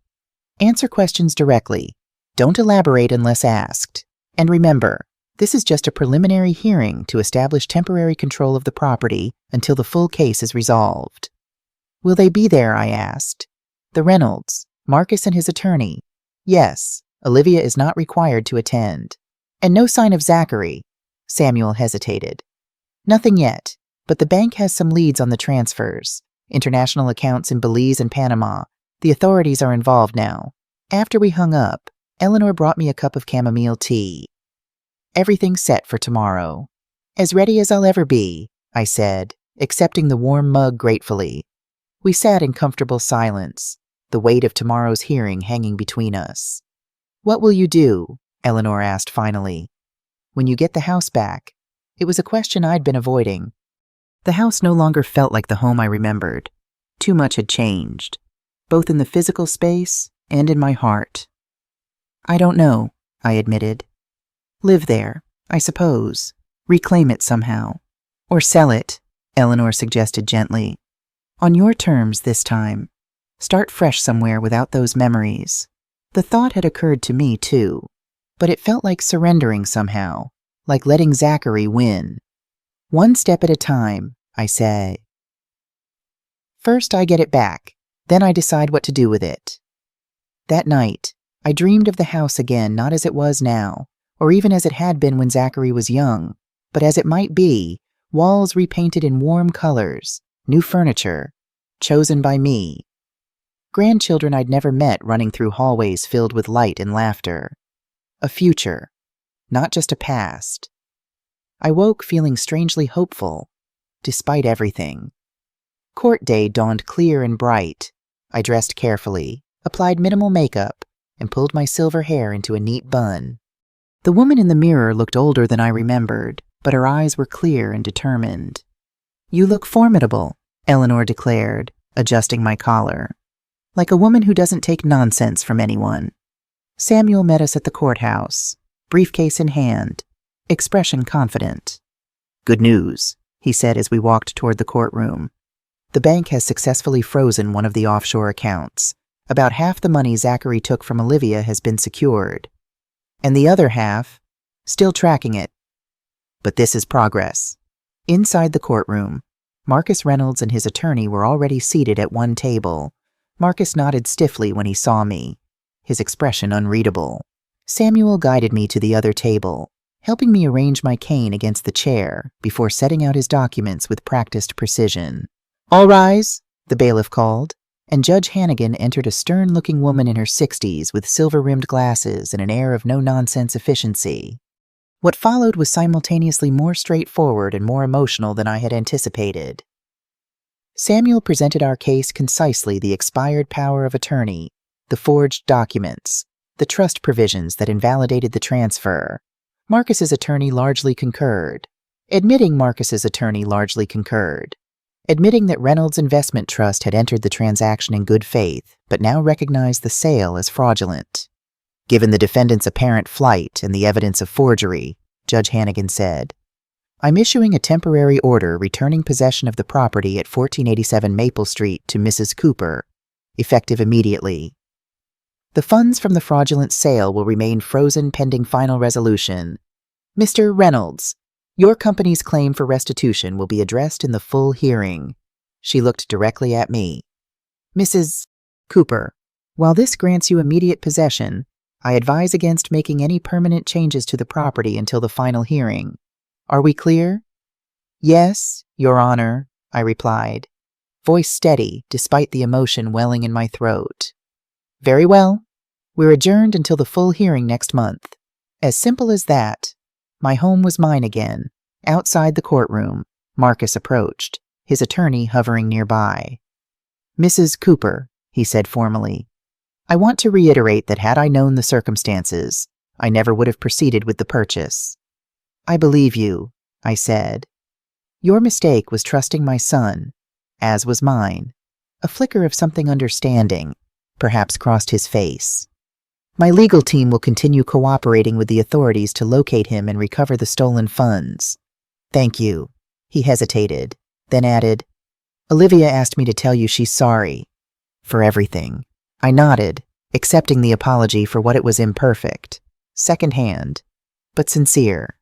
"Answer questions directly. Don't elaborate unless asked. And remember, this is just a preliminary hearing to establish temporary control of the property until the full case is resolved." "Will they be there?" I asked. "The Reynolds, Marcus and his attorney." "Yes, Olivia is not required to attend." "And no sign of Zachary?" Samuel hesitated. "Nothing yet, but the bank has some leads on the transfers. International accounts in Belize and Panama. The authorities are involved now." After we hung up, Eleanor brought me a cup of chamomile tea. "Everything's set for tomorrow." "As ready as I'll ever be," I said, accepting the warm mug gratefully. We sat in comfortable silence, the weight of tomorrow's hearing hanging between us. "What will you do?" Eleanor asked finally. "When you get the house back?" It was a question I'd been avoiding. The house no longer felt like the home I remembered. Too much had changed, both in the physical space and in my heart. "I don't know," I admitted. "Live there, I suppose. Reclaim it somehow. Or sell it," Eleanor suggested gently. "On your terms this time. Start fresh somewhere without those memories." The thought had occurred to me too, but it felt like surrendering somehow, like letting Zachary win. "One step at a time," I said. "First I get it back, then I decide what to do with it." That night, I dreamed of the house again, not as it was now, or even as it had been when Zachary was young, but as it might be, walls repainted in warm colors, new furniture, chosen by me. Grandchildren I'd never met running through hallways filled with light and laughter. A future, not just a past. I woke feeling strangely hopeful, despite everything. Court day dawned clear and bright. I dressed carefully, applied minimal makeup, and pulled my silver hair into a neat bun. The woman in the mirror looked older than I remembered, but her eyes were clear and determined. "You look formidable," Eleanor declared, adjusting my collar. "Like a woman who doesn't take nonsense from anyone." Samuel met us at the courthouse, briefcase in hand, expression confident. "Good news," he said as we walked toward the courtroom. "The bank has successfully frozen one of the offshore accounts. About half the money Zachary took from Olivia has been secured. And the other half, still tracking it. But this is progress." Inside the courtroom, Marcus Reynolds and his attorney were already seated at one table. Marcus nodded stiffly when he saw me, his expression unreadable. Samuel guided me to the other table, helping me arrange my cane against the chair before setting out his documents with practiced precision. "All rise," the bailiff called, and Judge Hannigan entered a stern-looking woman in her 60s with silver-rimmed glasses and an air of no-nonsense efficiency. What followed was simultaneously more straightforward and more emotional than I had anticipated. Samuel presented our case concisely: the expired power of attorney, the forged documents, the trust provisions that invalidated the transfer. Marcus's attorney largely concurred. Admitting that Reynolds Investment Trust had entered the transaction in good faith, but now recognized the sale as fraudulent. "Given the defendant's apparent flight and the evidence of forgery," Judge Hannigan said, "I'm issuing a temporary order returning possession of the property at 1487 Maple Street to Mrs. Cooper, effective immediately. The funds from the fraudulent sale will remain frozen pending final resolution. Mr. Reynolds, your company's claim for restitution will be addressed in the full hearing." She looked directly at me. "Mrs. Cooper, while this grants you immediate possession, I advise against making any permanent changes to the property until the final hearing. Are we clear?" "Yes, Your Honor," I replied, voice steady despite the emotion welling in my throat. "Very well. We're adjourned until the full hearing next month." As simple as that. My home was mine again. Outside the courtroom, Marcus approached, his attorney hovering nearby. "Mrs. Cooper," he said formally, "I want to reiterate that had I known the circumstances, I never would have proceeded with the purchase." "I believe you," I said. "Your mistake was trusting my son, as was mine." A flicker of something understanding perhaps crossed his face. "My legal team will continue cooperating with the authorities to locate him and recover the stolen funds." "Thank you." He hesitated, then added, "Olivia asked me to tell you she's sorry for everything." I nodded, accepting the apology for what it was imperfect, secondhand, but sincere.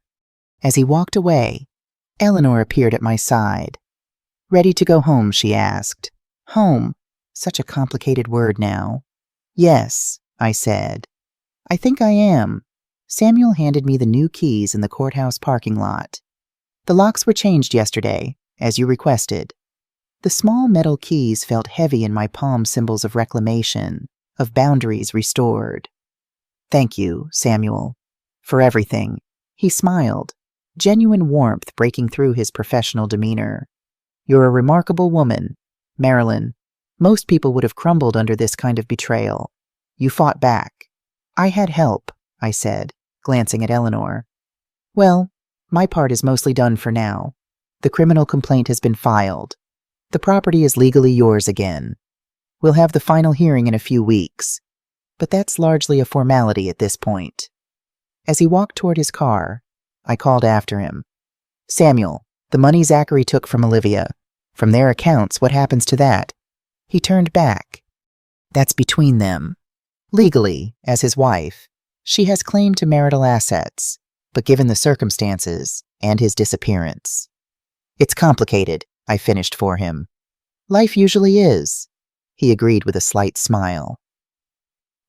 As he walked away, Eleanor appeared at my side. "Ready to go home?" she asked. Home. Such a complicated word now. "Yes," I said. "I think I am." Samuel handed me the new keys in the courthouse parking lot. "The locks were changed yesterday, as you requested." The small metal keys felt heavy in my palm, symbols of reclamation, of boundaries restored. "Thank you, Samuel, for everything." He smiled, genuine warmth breaking through his professional demeanor. "You're a remarkable woman, Marilyn. Most people would have crumbled under this kind of betrayal. You fought back." "I had help," I said, glancing at Eleanor. "Well, my part is mostly done for now. The criminal complaint has been filed. The property is legally yours again. We'll have the final hearing in a few weeks, but that's largely a formality at this point." As he walked toward his car, I called after him. "Samuel, the money Zachary took from Olivia, from their accounts, what happens to that?" He turned back. "That's between them. Legally, as his wife, she has claim to marital assets, but given the circumstances and his disappearance." "It's complicated," I finished for him. "Life usually is," he agreed with a slight smile.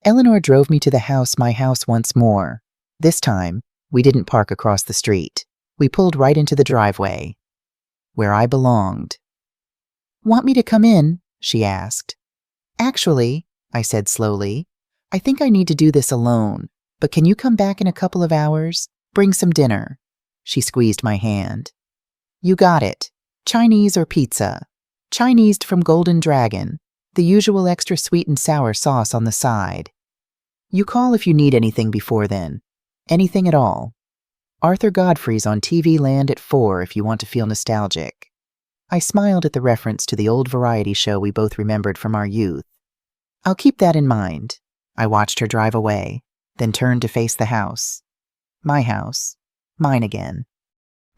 Eleanor drove me to the house, my house once more. This time, we didn't park across the street. We pulled right into the driveway, where I belonged. "Want me to come in?" she asked. "Actually," I said slowly, "I think I need to do this alone, but can you come back in a couple of hours? Bring some dinner." She squeezed my hand. "You got it." Chinese or pizza? Chinese from Golden Dragon, the usual extra sweet and sour sauce on the side. You call if you need anything before then. Anything at all. Arthur Godfrey's on TV Land at 4 if you want to feel nostalgic. I smiled at the reference to the old variety show we both remembered from our youth. I'll keep that in mind. I watched her drive away, then turned to face the house. My house. Mine again.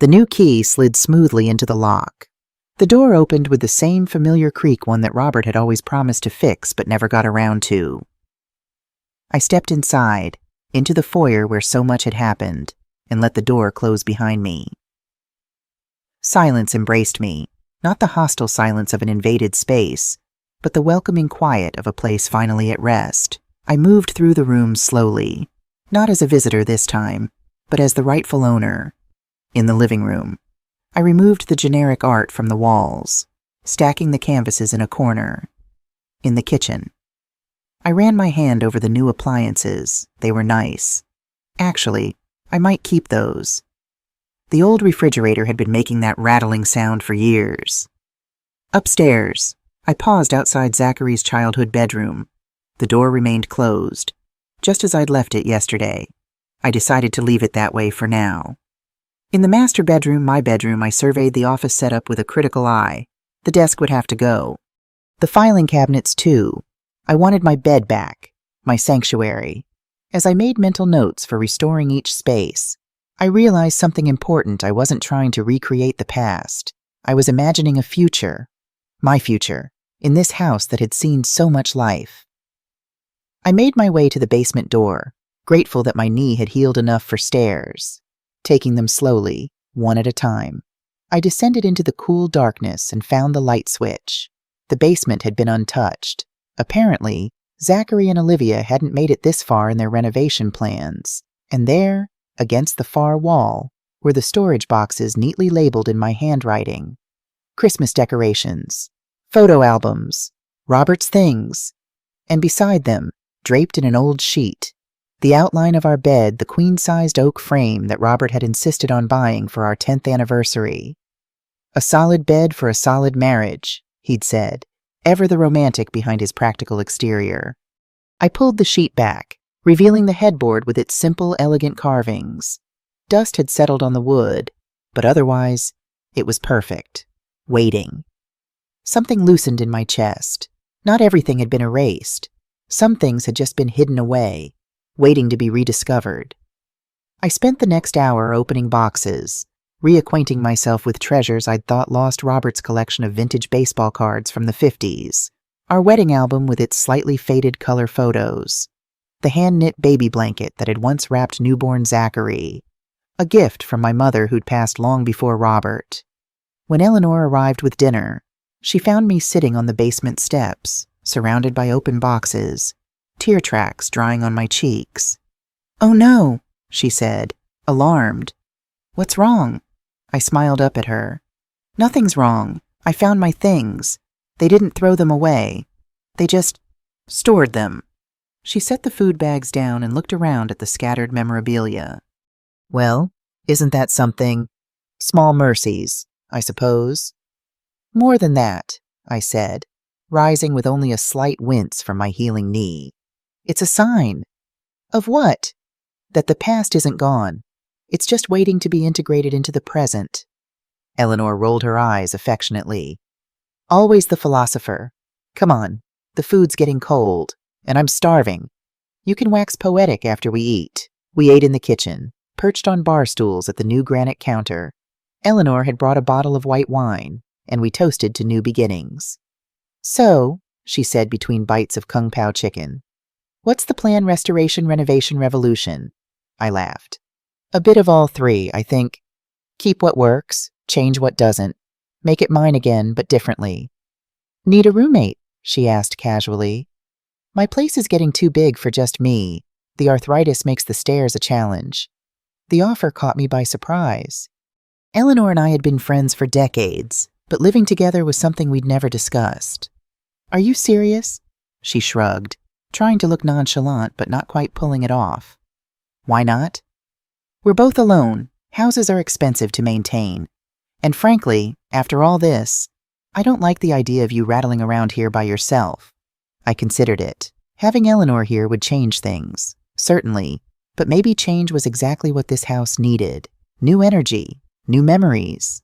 The new key slid smoothly into the lock. The door opened with the same familiar creak one that Robert had always promised to fix but never got around to. I stepped inside, into the foyer where so much had happened, and let the door close behind me. Silence embraced me, not the hostile silence of an invaded space, but the welcoming quiet of a place finally at rest. I moved through the room slowly, not as a visitor this time, but as the rightful owner. In the living room, I removed the generic art from the walls, stacking the canvases in a corner. In the kitchen, I ran my hand over the new appliances. They were nice. Actually, I might keep those. The old refrigerator had been making that rattling sound for years. Upstairs, I paused outside Zachary's childhood bedroom. The door remained closed, just as I'd left it yesterday. I decided to leave it that way for now. In the master bedroom, my bedroom, I surveyed the office setup with a critical eye. The desk would have to go. The filing cabinets, too. I wanted my bed back, my sanctuary. As I made mental notes for restoring each space, I realized something important. I wasn't trying to recreate the past. I was imagining a future, my future, in this house that had seen so much life. I made my way to the basement door, grateful that my knee had healed enough for stairs. Taking them slowly, one at a time, I descended into the cool darkness and found the light switch. The basement had been untouched. Apparently, Zachary and Olivia hadn't made it this far in their renovation plans, and there, against the far wall, were the storage boxes neatly labeled in my handwriting. Christmas decorations, photo albums, Robert's things, and beside them, draped in an old sheet, the outline of our bed, the queen-sized oak frame that Robert had insisted on buying for our 10th anniversary. A solid bed for a solid marriage, he'd said, ever the romantic behind his practical exterior. I pulled the sheet back, revealing the headboard with its simple, elegant carvings. Dust had settled on the wood, but otherwise, it was perfect. Waiting. Something loosened in my chest. Not everything had been erased. Some things had just been hidden away, waiting to be rediscovered. I spent the next hour opening boxes, reacquainting myself with treasures I'd thought lost. Robert's collection of vintage baseball cards from the 50s, our wedding album with its slightly faded color photos, the hand-knit baby blanket that had once wrapped newborn Zachary, a gift from my mother who'd passed long before Robert. When Eleanor arrived with dinner, she found me sitting on the basement steps, surrounded by open boxes, tear tracks drying on my cheeks. "Oh no," she said, alarmed. "What's wrong?" I smiled up at her. "Nothing's wrong. I found my things. They didn't throw them away. They just stored them." She set the food bags down and looked around at the scattered memorabilia. "Well, isn't that something? Small mercies, I suppose." "More than that," I said, rising with only a slight wince from my healing knee. "It's a sign." "Of what?" "That the past isn't gone. It's just waiting to be integrated into the present." Eleanor rolled her eyes affectionately. "Always the philosopher. Come on, the food's getting cold, and I'm starving. You can wax poetic after we eat." We ate in the kitchen, perched on bar stools at the new granite counter. Eleanor had brought a bottle of white wine, and we toasted to new beginnings. "So," she said between bites of kung pao chicken, "what's the plan? Restoration, renovation, revolution?" I laughed. "A bit of all three, I think. Keep what works, change what doesn't. Make it mine again, but differently." "Need a roommate?" she asked casually. "My place is getting too big for just me. The arthritis makes the stairs a challenge." The offer caught me by surprise. Eleanor and I had been friends for decades, but living together was something we'd never discussed. "Are you serious?" She shrugged, trying to look nonchalant but not quite pulling it off. "Why not?" "We're both alone. Houses are expensive to maintain. And frankly, after all this, I don't like the idea of you rattling around here by yourself. I considered it. Having Eleanor here would change things, certainly, but maybe change was exactly what this house needed. New energy, new memories.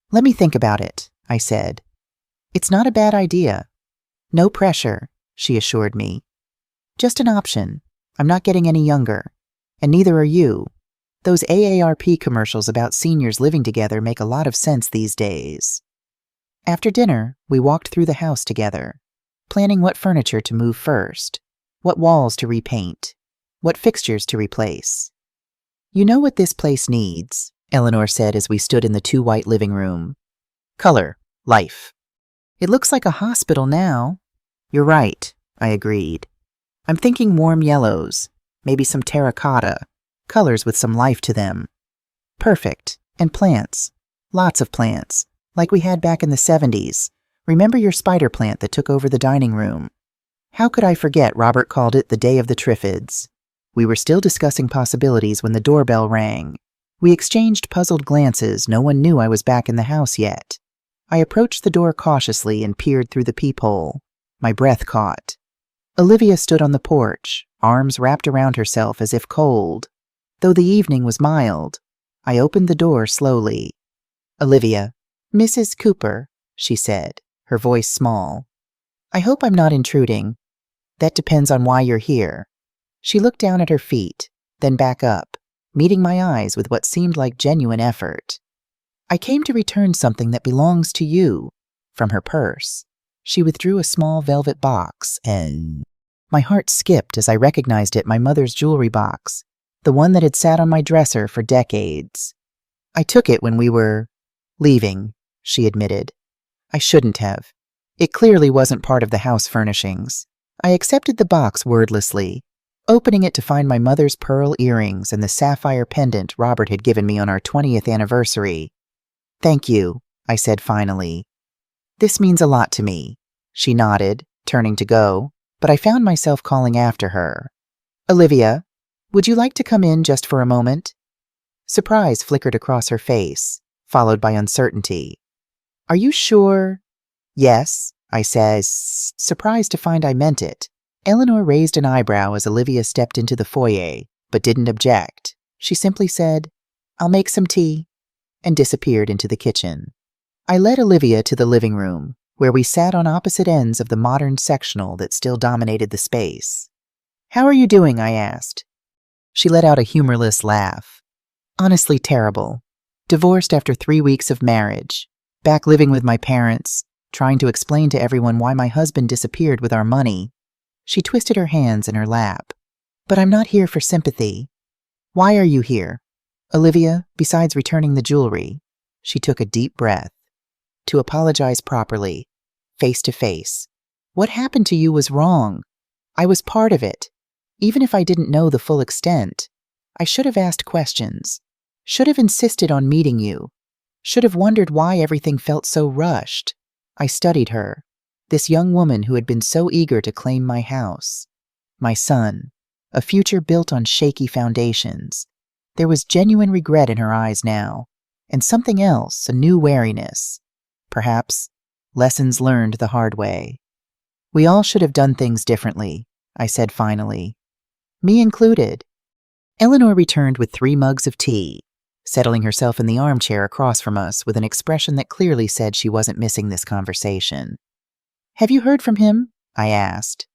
Let me think about it, I said. It's not a bad idea. No pressure, she assured me. Just an option. I'm not getting any younger. And neither are you. Those AARP commercials about seniors living together make a lot of sense these days. After dinner, we walked through the house together, planning what furniture to move first, what walls to repaint, what fixtures to replace. You know what this place needs, Eleanor said as we stood in the two-white living room. Color, life. It looks like a hospital now. You're right, I agreed. I'm thinking warm yellows, maybe some terracotta, colors with some life to them. Perfect. And plants. Lots of plants, like we had back in the 70s. Remember your spider plant that took over the dining room? How could I forget Robert called it the Day of the Triffids? We were still discussing possibilities when the doorbell rang. We exchanged puzzled glances. No one knew I was back in the house yet. I approached the door cautiously and peered through the peephole. My breath caught. Olivia stood on the porch, arms wrapped around herself as if cold. Though the evening was mild, I opened the door slowly. Olivia, Mrs. Cooper, she said, her voice small. I hope I'm not intruding. That depends on why you're here. She looked down at her feet, then back up, meeting my eyes with what seemed like genuine effort. I came to return something that belongs to you. From her purse, she withdrew a small velvet box, and my heart skipped as I recognized it, my mother's jewelry box, the one that had sat on my dresser for decades. I took it when we were leaving, she admitted. I shouldn't have. It clearly wasn't part of the house furnishings. I accepted the box wordlessly, opening it to find my mother's pearl earrings and the sapphire pendant Robert had given me on our 20th anniversary. Thank you, I said finally. This means a lot to me. She nodded, turning to go, but I found myself calling after her. Olivia, would you like to come in just for a moment? Surprise flickered across her face, followed by uncertainty. Are you sure? Yes, I said, surprised to find I meant it. Eleanor raised an eyebrow as Olivia stepped into the foyer, but didn't object. She simply said, I'll make some tea, and disappeared into the kitchen. I led Olivia to the living room, where we sat on opposite ends of the modern sectional that still dominated the space. How are you doing? I asked. She let out a humorless laugh. Honestly terrible. Divorced after 3 weeks of marriage. Back living with my parents, trying to explain to everyone why my husband disappeared with our money. She twisted her hands in her lap. But I'm not here for sympathy. Why are you here? Olivia, besides returning the jewelry, she took a deep breath. To apologize properly, face to face. What happened to you was wrong. I was part of it. Even if I didn't know the full extent, I should have asked questions, should have insisted on meeting you, should have wondered why everything felt so rushed. I studied her, this young woman who had been so eager to claim my house, my son, a future built on shaky foundations. There was genuine regret in her eyes now, and something else, a new wariness. Perhaps lessons learned the hard way. We all should have done things differently, I said finally. Me included. Eleanor returned with 3 mugs of tea, settling herself in the armchair across from us with an expression that clearly said she wasn't missing this conversation. Have you heard from him? I asked.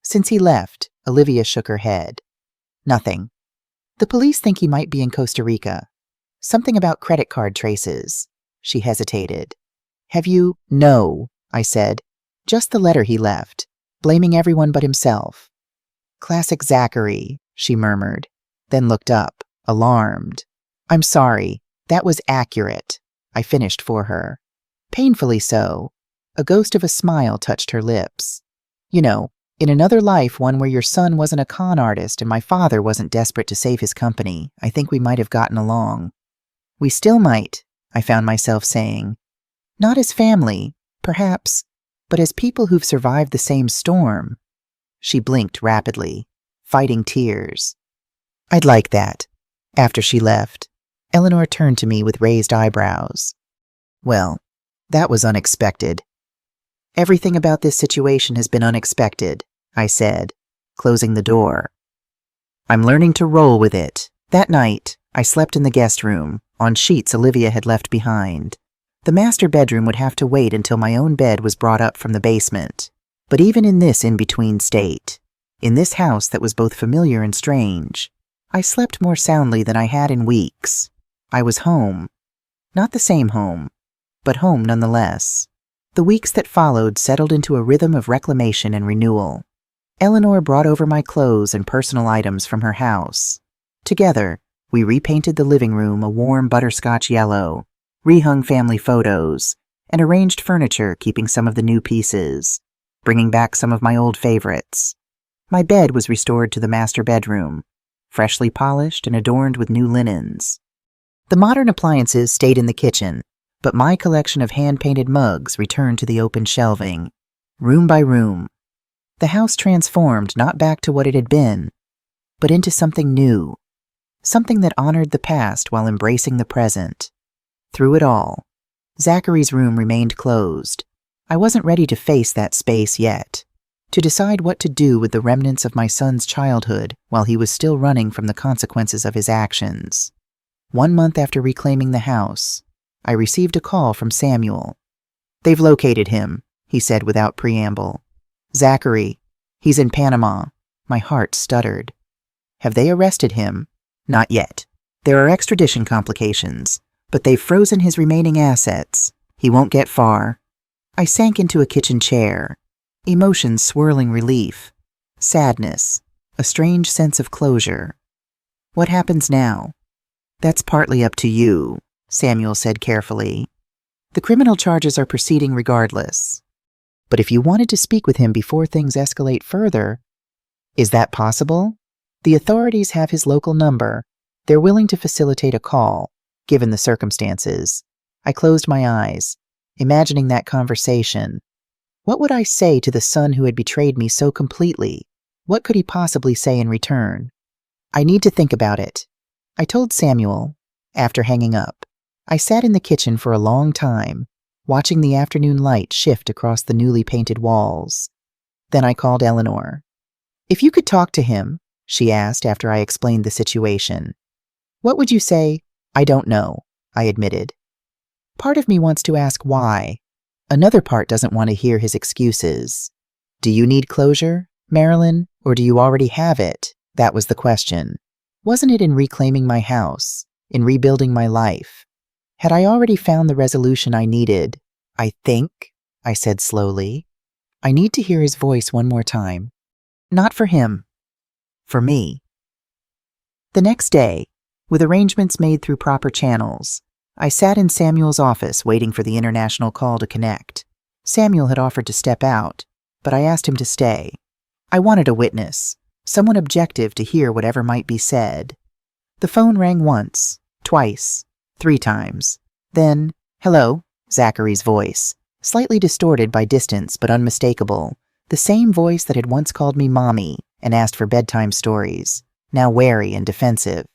Since he left, Olivia shook her head. Nothing. The police think he might be in Costa Rica. Something about credit card traces. She hesitated. Have you? No, I said. Just the letter he left, blaming everyone but himself. Classic Zachary, she murmured, then looked up, alarmed. I'm sorry, that was accurate, I finished for her. Painfully so. A ghost of a smile touched her lips. You know, in another life, one where your son wasn't a con artist and my father wasn't desperate to save his company, I think we might have gotten along. We still might, I found myself saying. Not as family, perhaps, but as people who've survived the same storm. She blinked rapidly, fighting tears. I'd like that. After she left, Eleanor turned to me with raised eyebrows. Well, that was unexpected. Everything about this situation has been unexpected, I said, closing the door. I'm learning to roll with it. That night, I slept in the guest room, on sheets Olivia had left behind. The master bedroom would have to wait until my own bed was brought up from the basement. But even in this in-between state, in this house that was both familiar and strange, I slept more soundly than I had in weeks. I was home. Not the same home, but home nonetheless. The weeks that followed settled into a rhythm of reclamation and renewal. Eleanor brought over my clothes and personal items from her house. Together, we repainted the living room a warm butterscotch yellow, rehung family photos, and arranged furniture keeping some of the new pieces, bringing back some of my old favorites. My bed was restored to the master bedroom, freshly polished and adorned with new linens. The modern appliances stayed in the kitchen, but my collection of hand-painted mugs returned to the open shelving, room by room. The house transformed not back to what it had been, but into something new, something that honored the past while embracing the present. Through it all, Zachary's room remained closed. I wasn't ready to face that space yet, to decide what to do with the remnants of my son's childhood while he was still running from the consequences of his actions. 1 month after reclaiming the house, I received a call from Samuel. "They've located him," he said without preamble. "Zachary, he's in Panama." My heart stuttered. "Have they arrested him?" "Not yet. There are extradition complications, but they've frozen his remaining assets. He won't get far." I sank into a kitchen chair, emotions swirling relief, sadness, a strange sense of closure. "What happens now?" "That's partly up to you," Samuel said carefully. "The criminal charges are proceeding regardless. But if you wanted to speak with him before things escalate further..." "Is that possible?" "The authorities have his local number. They're willing to facilitate a call, given the circumstances." I closed my eyes, imagining that conversation. What would I say to the son who had betrayed me so completely? What could he possibly say in return? "I need to think about it," I told Samuel, after hanging up. I sat in the kitchen for a long time, watching the afternoon light shift across the newly painted walls. Then I called Eleanor. "If you could talk to him," she asked after I explained the situation, "what would you say?" "I don't know," I admitted. Part of me wants to ask why. Another part doesn't want to hear his excuses. "Do you need closure, Marilyn, or do you already have it?" That was the question. Wasn't it in reclaiming my house, in rebuilding my life? Had I already found the resolution I needed? "I think," I said slowly. I need to hear his voice one more time. Not for him. For me. The next day, with arrangements made through proper channels, I sat in Samuel's office waiting for the international call to connect. Samuel had offered to step out, but I asked him to stay. I wanted a witness, someone objective to hear whatever might be said. The phone rang once, twice, 3 times. Then, "Hello," Zachary's voice, slightly distorted by distance but unmistakable, the same voice that had once called me Mommy and asked for bedtime stories, now wary and defensive.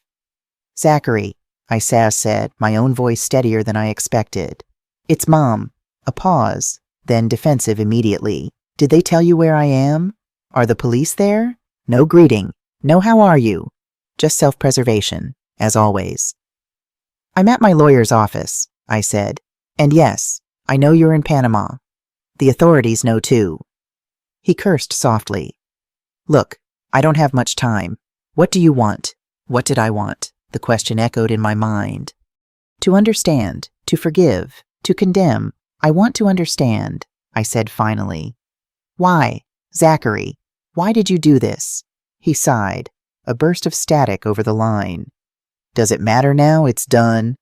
"Zachary," I said, my own voice steadier than I expected. "It's Mom." A pause, then defensive immediately. "Did they tell you where I am? Are the police there?" No greeting, no "how are you?" Just self-preservation, as always. "I'm at my lawyer's office," I said. "And yes, I know you're in Panama. The authorities know too." He cursed softly. "Look, I don't have much time. What do you want?" What did I want? The question echoed in my mind. "To understand, to forgive, to condemn. I want to understand," I said finally. "Why, Zachary, why did you do this?" He sighed, a burst of static over the line. "Does it matter now it's done?"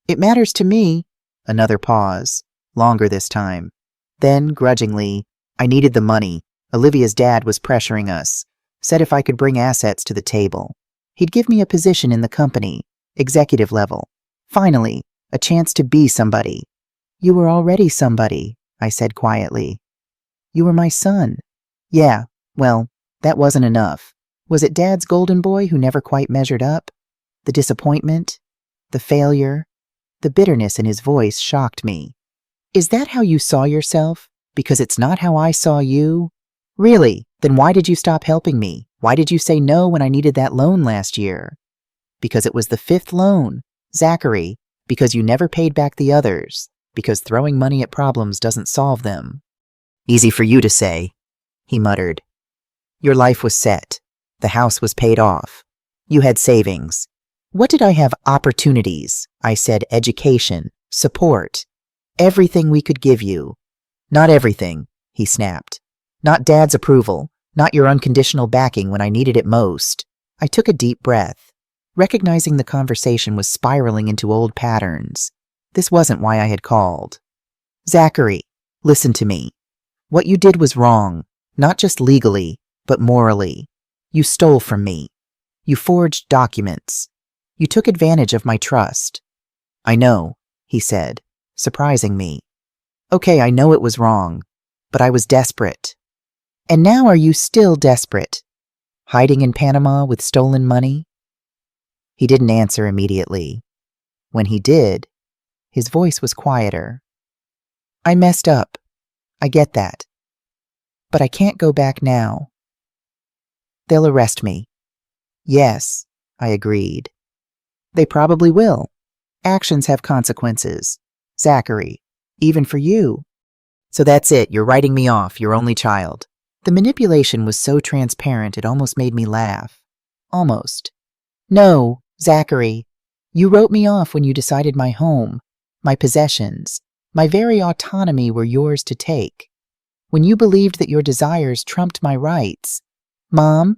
"It matters to me." Another pause, longer this time. Then, grudgingly, "I needed the money. Olivia's dad was pressuring us. Said if I could bring assets to the table, he'd give me a position in the company, executive level. Finally, a chance to be somebody." "You were already somebody," I said quietly. "You were my son." "Yeah, well, that wasn't enough. Was it Dad's golden boy who never quite measured up? The disappointment, the failure, The bitterness in his voice shocked me. Is that how you saw yourself? Because it's not how I saw you? Really? Then why did you stop helping me? Why did you say no when I needed that loan last year? Because it was the 5th loan. Zachary, because you never paid back the others. Because throwing money at problems doesn't solve them. Easy for you to say, he muttered. Your life was set. The house was paid off. You had savings. What did I have? Opportunities. I said education, support, everything we could give you. Not everything, he snapped. Not Dad's approval, not your unconditional backing when I needed it most. I took a deep breath, recognizing the conversation was spiraling into old patterns. This wasn't why I had called. Zachary, listen to me. What you did was wrong, not just legally, but morally. You stole from me. You forged documents. You took advantage of my trust. I know, he said, surprising me. Okay, I know it was wrong, but I was desperate. And now are you still desperate? Hiding in Panama with stolen money? He didn't answer immediately. When he did, his voice was quieter. I messed up. I get that. But I can't go back now. They'll arrest me. Yes, I agreed. They probably will. Actions have consequences. Zachary, even for you. So that's it, you're writing me off, your only child. The manipulation was so transparent it almost made me laugh. Almost. No, Zachary, you wrote me off when you decided my home, my possessions, my very autonomy were yours to take. When you believed that your desires trumped my rights. Mom,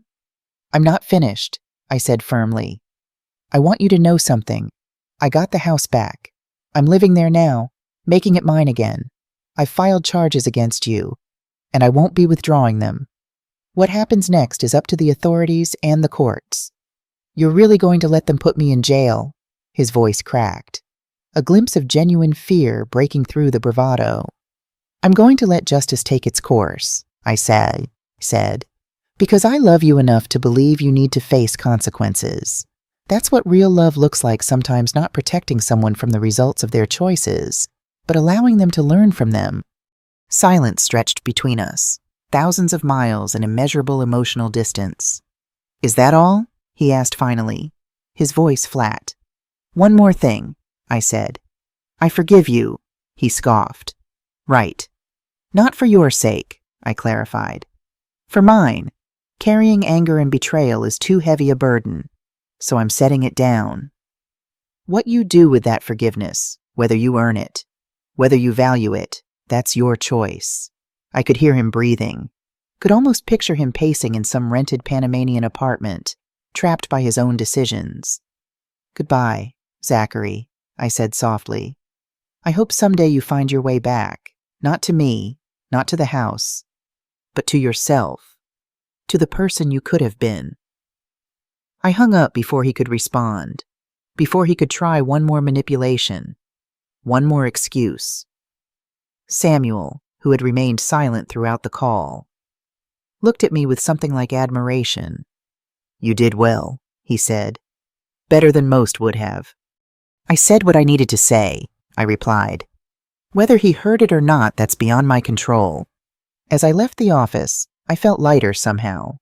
I'm not finished, I said firmly. I want you to know something. I got the house back. I'm living there now, making it mine again. I've filed charges against you, and I won't be withdrawing them. What happens next is up to the authorities and the courts. You're really going to let them put me in jail? His voice cracked, a glimpse of genuine fear breaking through the bravado. I'm going to let justice take its course, I said, because I love you enough to believe you need to face consequences. That's what real love looks like, sometimes not protecting someone from the results of their choices, but allowing them to learn from them. Silence stretched between us, thousands of miles and immeasurable emotional distance. Is that all? He asked finally, his voice flat. One more thing, I said. I forgive you, he scoffed. Right. Not for your sake, I clarified. For mine. Carrying anger and betrayal is too heavy a burden, so I'm setting it down. What you do with that forgiveness, whether you earn it, whether you value it, that's your choice. I could hear him breathing, could almost picture him pacing in some rented Panamanian apartment, trapped by his own decisions. Goodbye, Zachary, I said softly. I hope someday you find your way back, not to me, not to the house, but to yourself, to the person you could have been. I hung up before he could respond, before he could try one more manipulation, one more excuse. Samuel, who had remained silent throughout the call, looked at me with something like admiration. You did well, he said. Better than most would have. I said what I needed to say, I replied. Whether he heard it or not, that's beyond my control. As I left the office, I felt lighter somehow.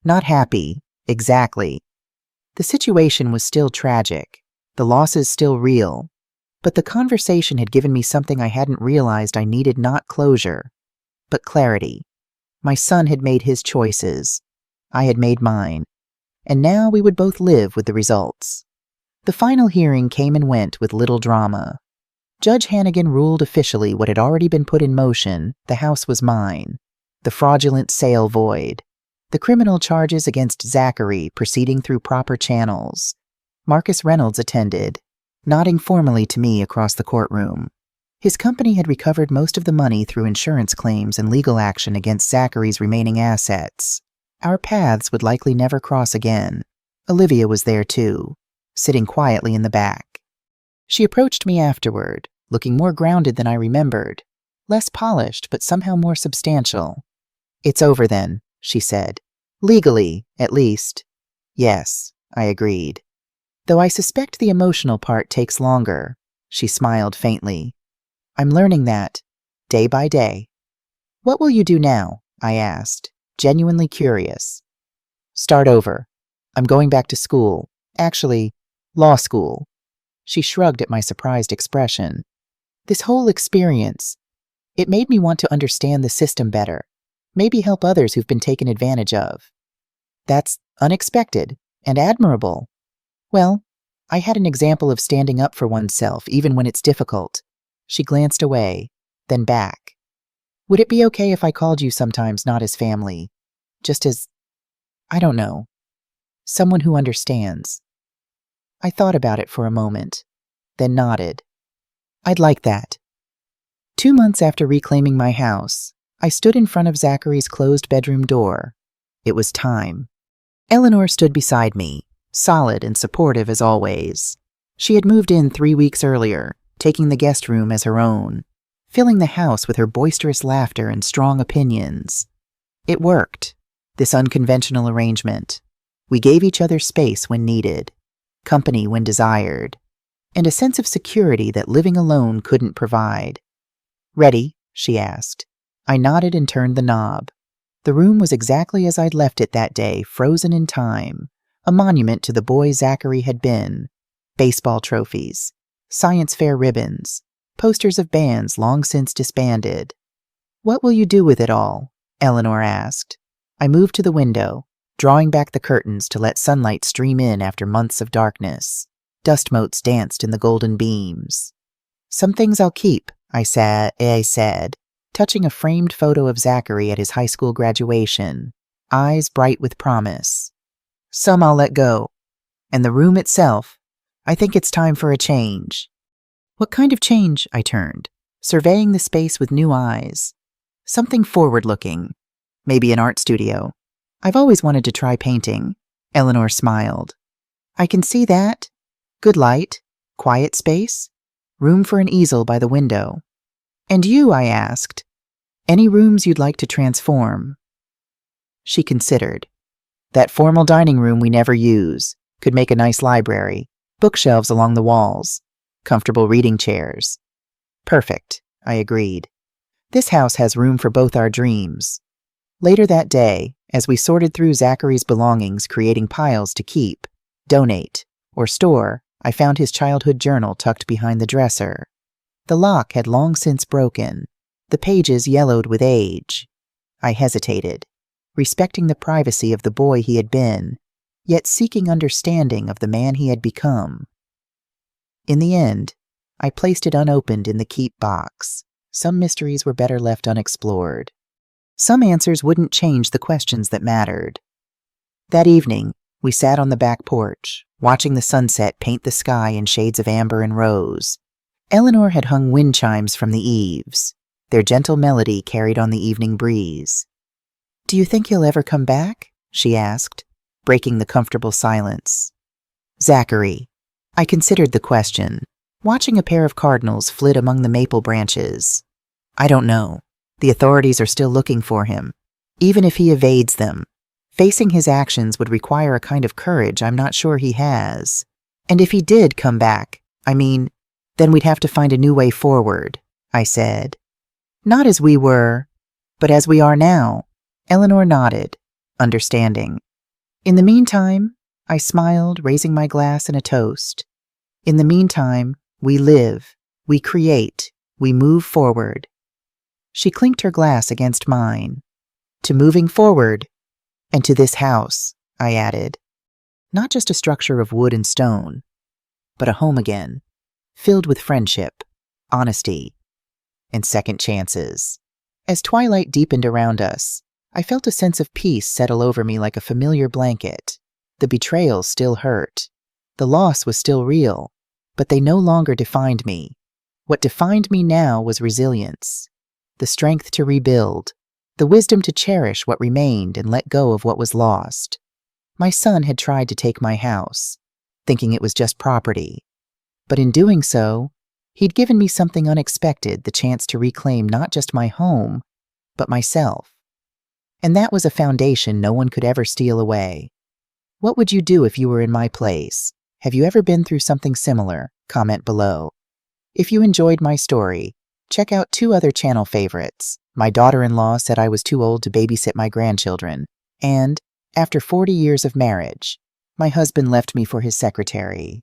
Not happy, exactly. The situation was still tragic, the losses still real, but the conversation had given me something I hadn't realized I needed, not closure, but clarity. My son had made his choices. I had made mine. And now we would both live with the results. The final hearing came and went with little drama. Judge Hannigan ruled officially what had already been put in motion: the house was mine, the fraudulent sale void, the criminal charges against Zachary proceeding through proper channels. Marcus Reynolds attended, nodding formally to me across the courtroom. His company had recovered most of the money through insurance claims and legal action against Zachary's remaining assets. Our paths would likely never cross again. Olivia was there too, sitting quietly in the back. She approached me afterward, looking more grounded than I remembered, less polished but somehow more substantial. It's over then, she said. Legally, at least. Yes, I agreed. Though I suspect the emotional part takes longer. She smiled faintly. I'm learning that, day by day. What will you do now? I asked, genuinely curious. Start over. I'm going back to school. Actually, law school. She shrugged at my surprised expression. This whole experience, it made me want to understand the system better, maybe help others who've been taken advantage of. That's unexpected and admirable. Well, I had an example of standing up for oneself even when it's difficult. She glanced away, then back. Would it be okay if I called you sometimes not as family, just as, I don't know, someone who understands? I thought about it for a moment, then nodded. I'd like that. 2 months after reclaiming my house, I stood in front of Zachary's closed bedroom door. It was time. Eleanor stood beside me, solid and supportive as always. She had moved in 3 weeks earlier, taking the guest room as her own, filling the house with her boisterous laughter and strong opinions. It worked, this unconventional arrangement. We gave each other space when needed, company when desired, and a sense of security that living alone couldn't provide. Ready? She asked. I nodded and turned the knob. The room was exactly as I'd left it that day, frozen in time, a monument to the boy Zachary had been. Baseball trophies, science fair ribbons, posters of bands long since disbanded. What will you do with it all? Eleanor asked. I moved to the window, drawing back the curtains to let sunlight stream in after months of darkness. Dust motes danced in the golden beams. Some things I'll keep, I said, touching a framed photo of Zachary at his high school graduation, eyes bright with promise. Some I'll let go. And the room itself, I think it's time for a change. What kind of change? I turned, surveying the space with new eyes. Something forward-looking. Maybe an art studio. I've always wanted to try painting. Eleanor smiled. I can see that. Good light, quiet space, room for an easel by the window. And you, I asked. Any rooms you'd like to transform? She considered. That formal dining room we never use could make a nice library, bookshelves along the walls, comfortable reading chairs. Perfect, I agreed. This house has room for both our dreams. Later that day, as we sorted through Zachary's belongings, creating piles to keep, donate, or store, I found his childhood journal tucked behind the dresser. The lock had long since broken, the pages yellowed with age. I hesitated, respecting the privacy of the boy he had been, yet seeking understanding of the man he had become. In the end, I placed it unopened in the keep box. Some mysteries were better left unexplored. Some answers wouldn't change the questions that mattered. That evening, we sat on the back porch, watching the sunset paint the sky in shades of amber and rose. Eleanor had hung wind chimes from the eaves. Their gentle melody carried on the evening breeze. Do you think he'll ever come back? She asked, breaking the comfortable silence. Zachary. I considered the question, watching a pair of cardinals flit among the maple branches. I don't know. The authorities are still looking for him. Even if he evades them, facing his actions would require a kind of courage I'm not sure he has. And if he did come back, then we'd have to find a new way forward, I said. Not as we were, but as we are now. Eleanor nodded, understanding. In the meantime, I smiled, raising my glass in a toast. In the meantime, we live, we create, we move forward. She clinked her glass against mine. To moving forward, and to this house, I added. Not just a structure of wood and stone, but a home again, filled with friendship, honesty, and second chances. As twilight deepened around us, I felt a sense of peace settle over me like a familiar blanket. The betrayal still hurt. The loss was still real, but they no longer defined me. What defined me now was resilience, the strength to rebuild, the wisdom to cherish what remained and let go of what was lost. My son had tried to take my house, thinking it was just property. But in doing so, he'd given me something unexpected, the chance to reclaim not just my home, but myself. And that was a foundation no one could ever steal away. What would you do if you were in my place? Have you ever been through something similar? Comment below. If you enjoyed my story, check out 2 other channel favorites. My daughter-in-law said I was too old to babysit my grandchildren, and after 40 years of marriage, my husband left me for his secretary.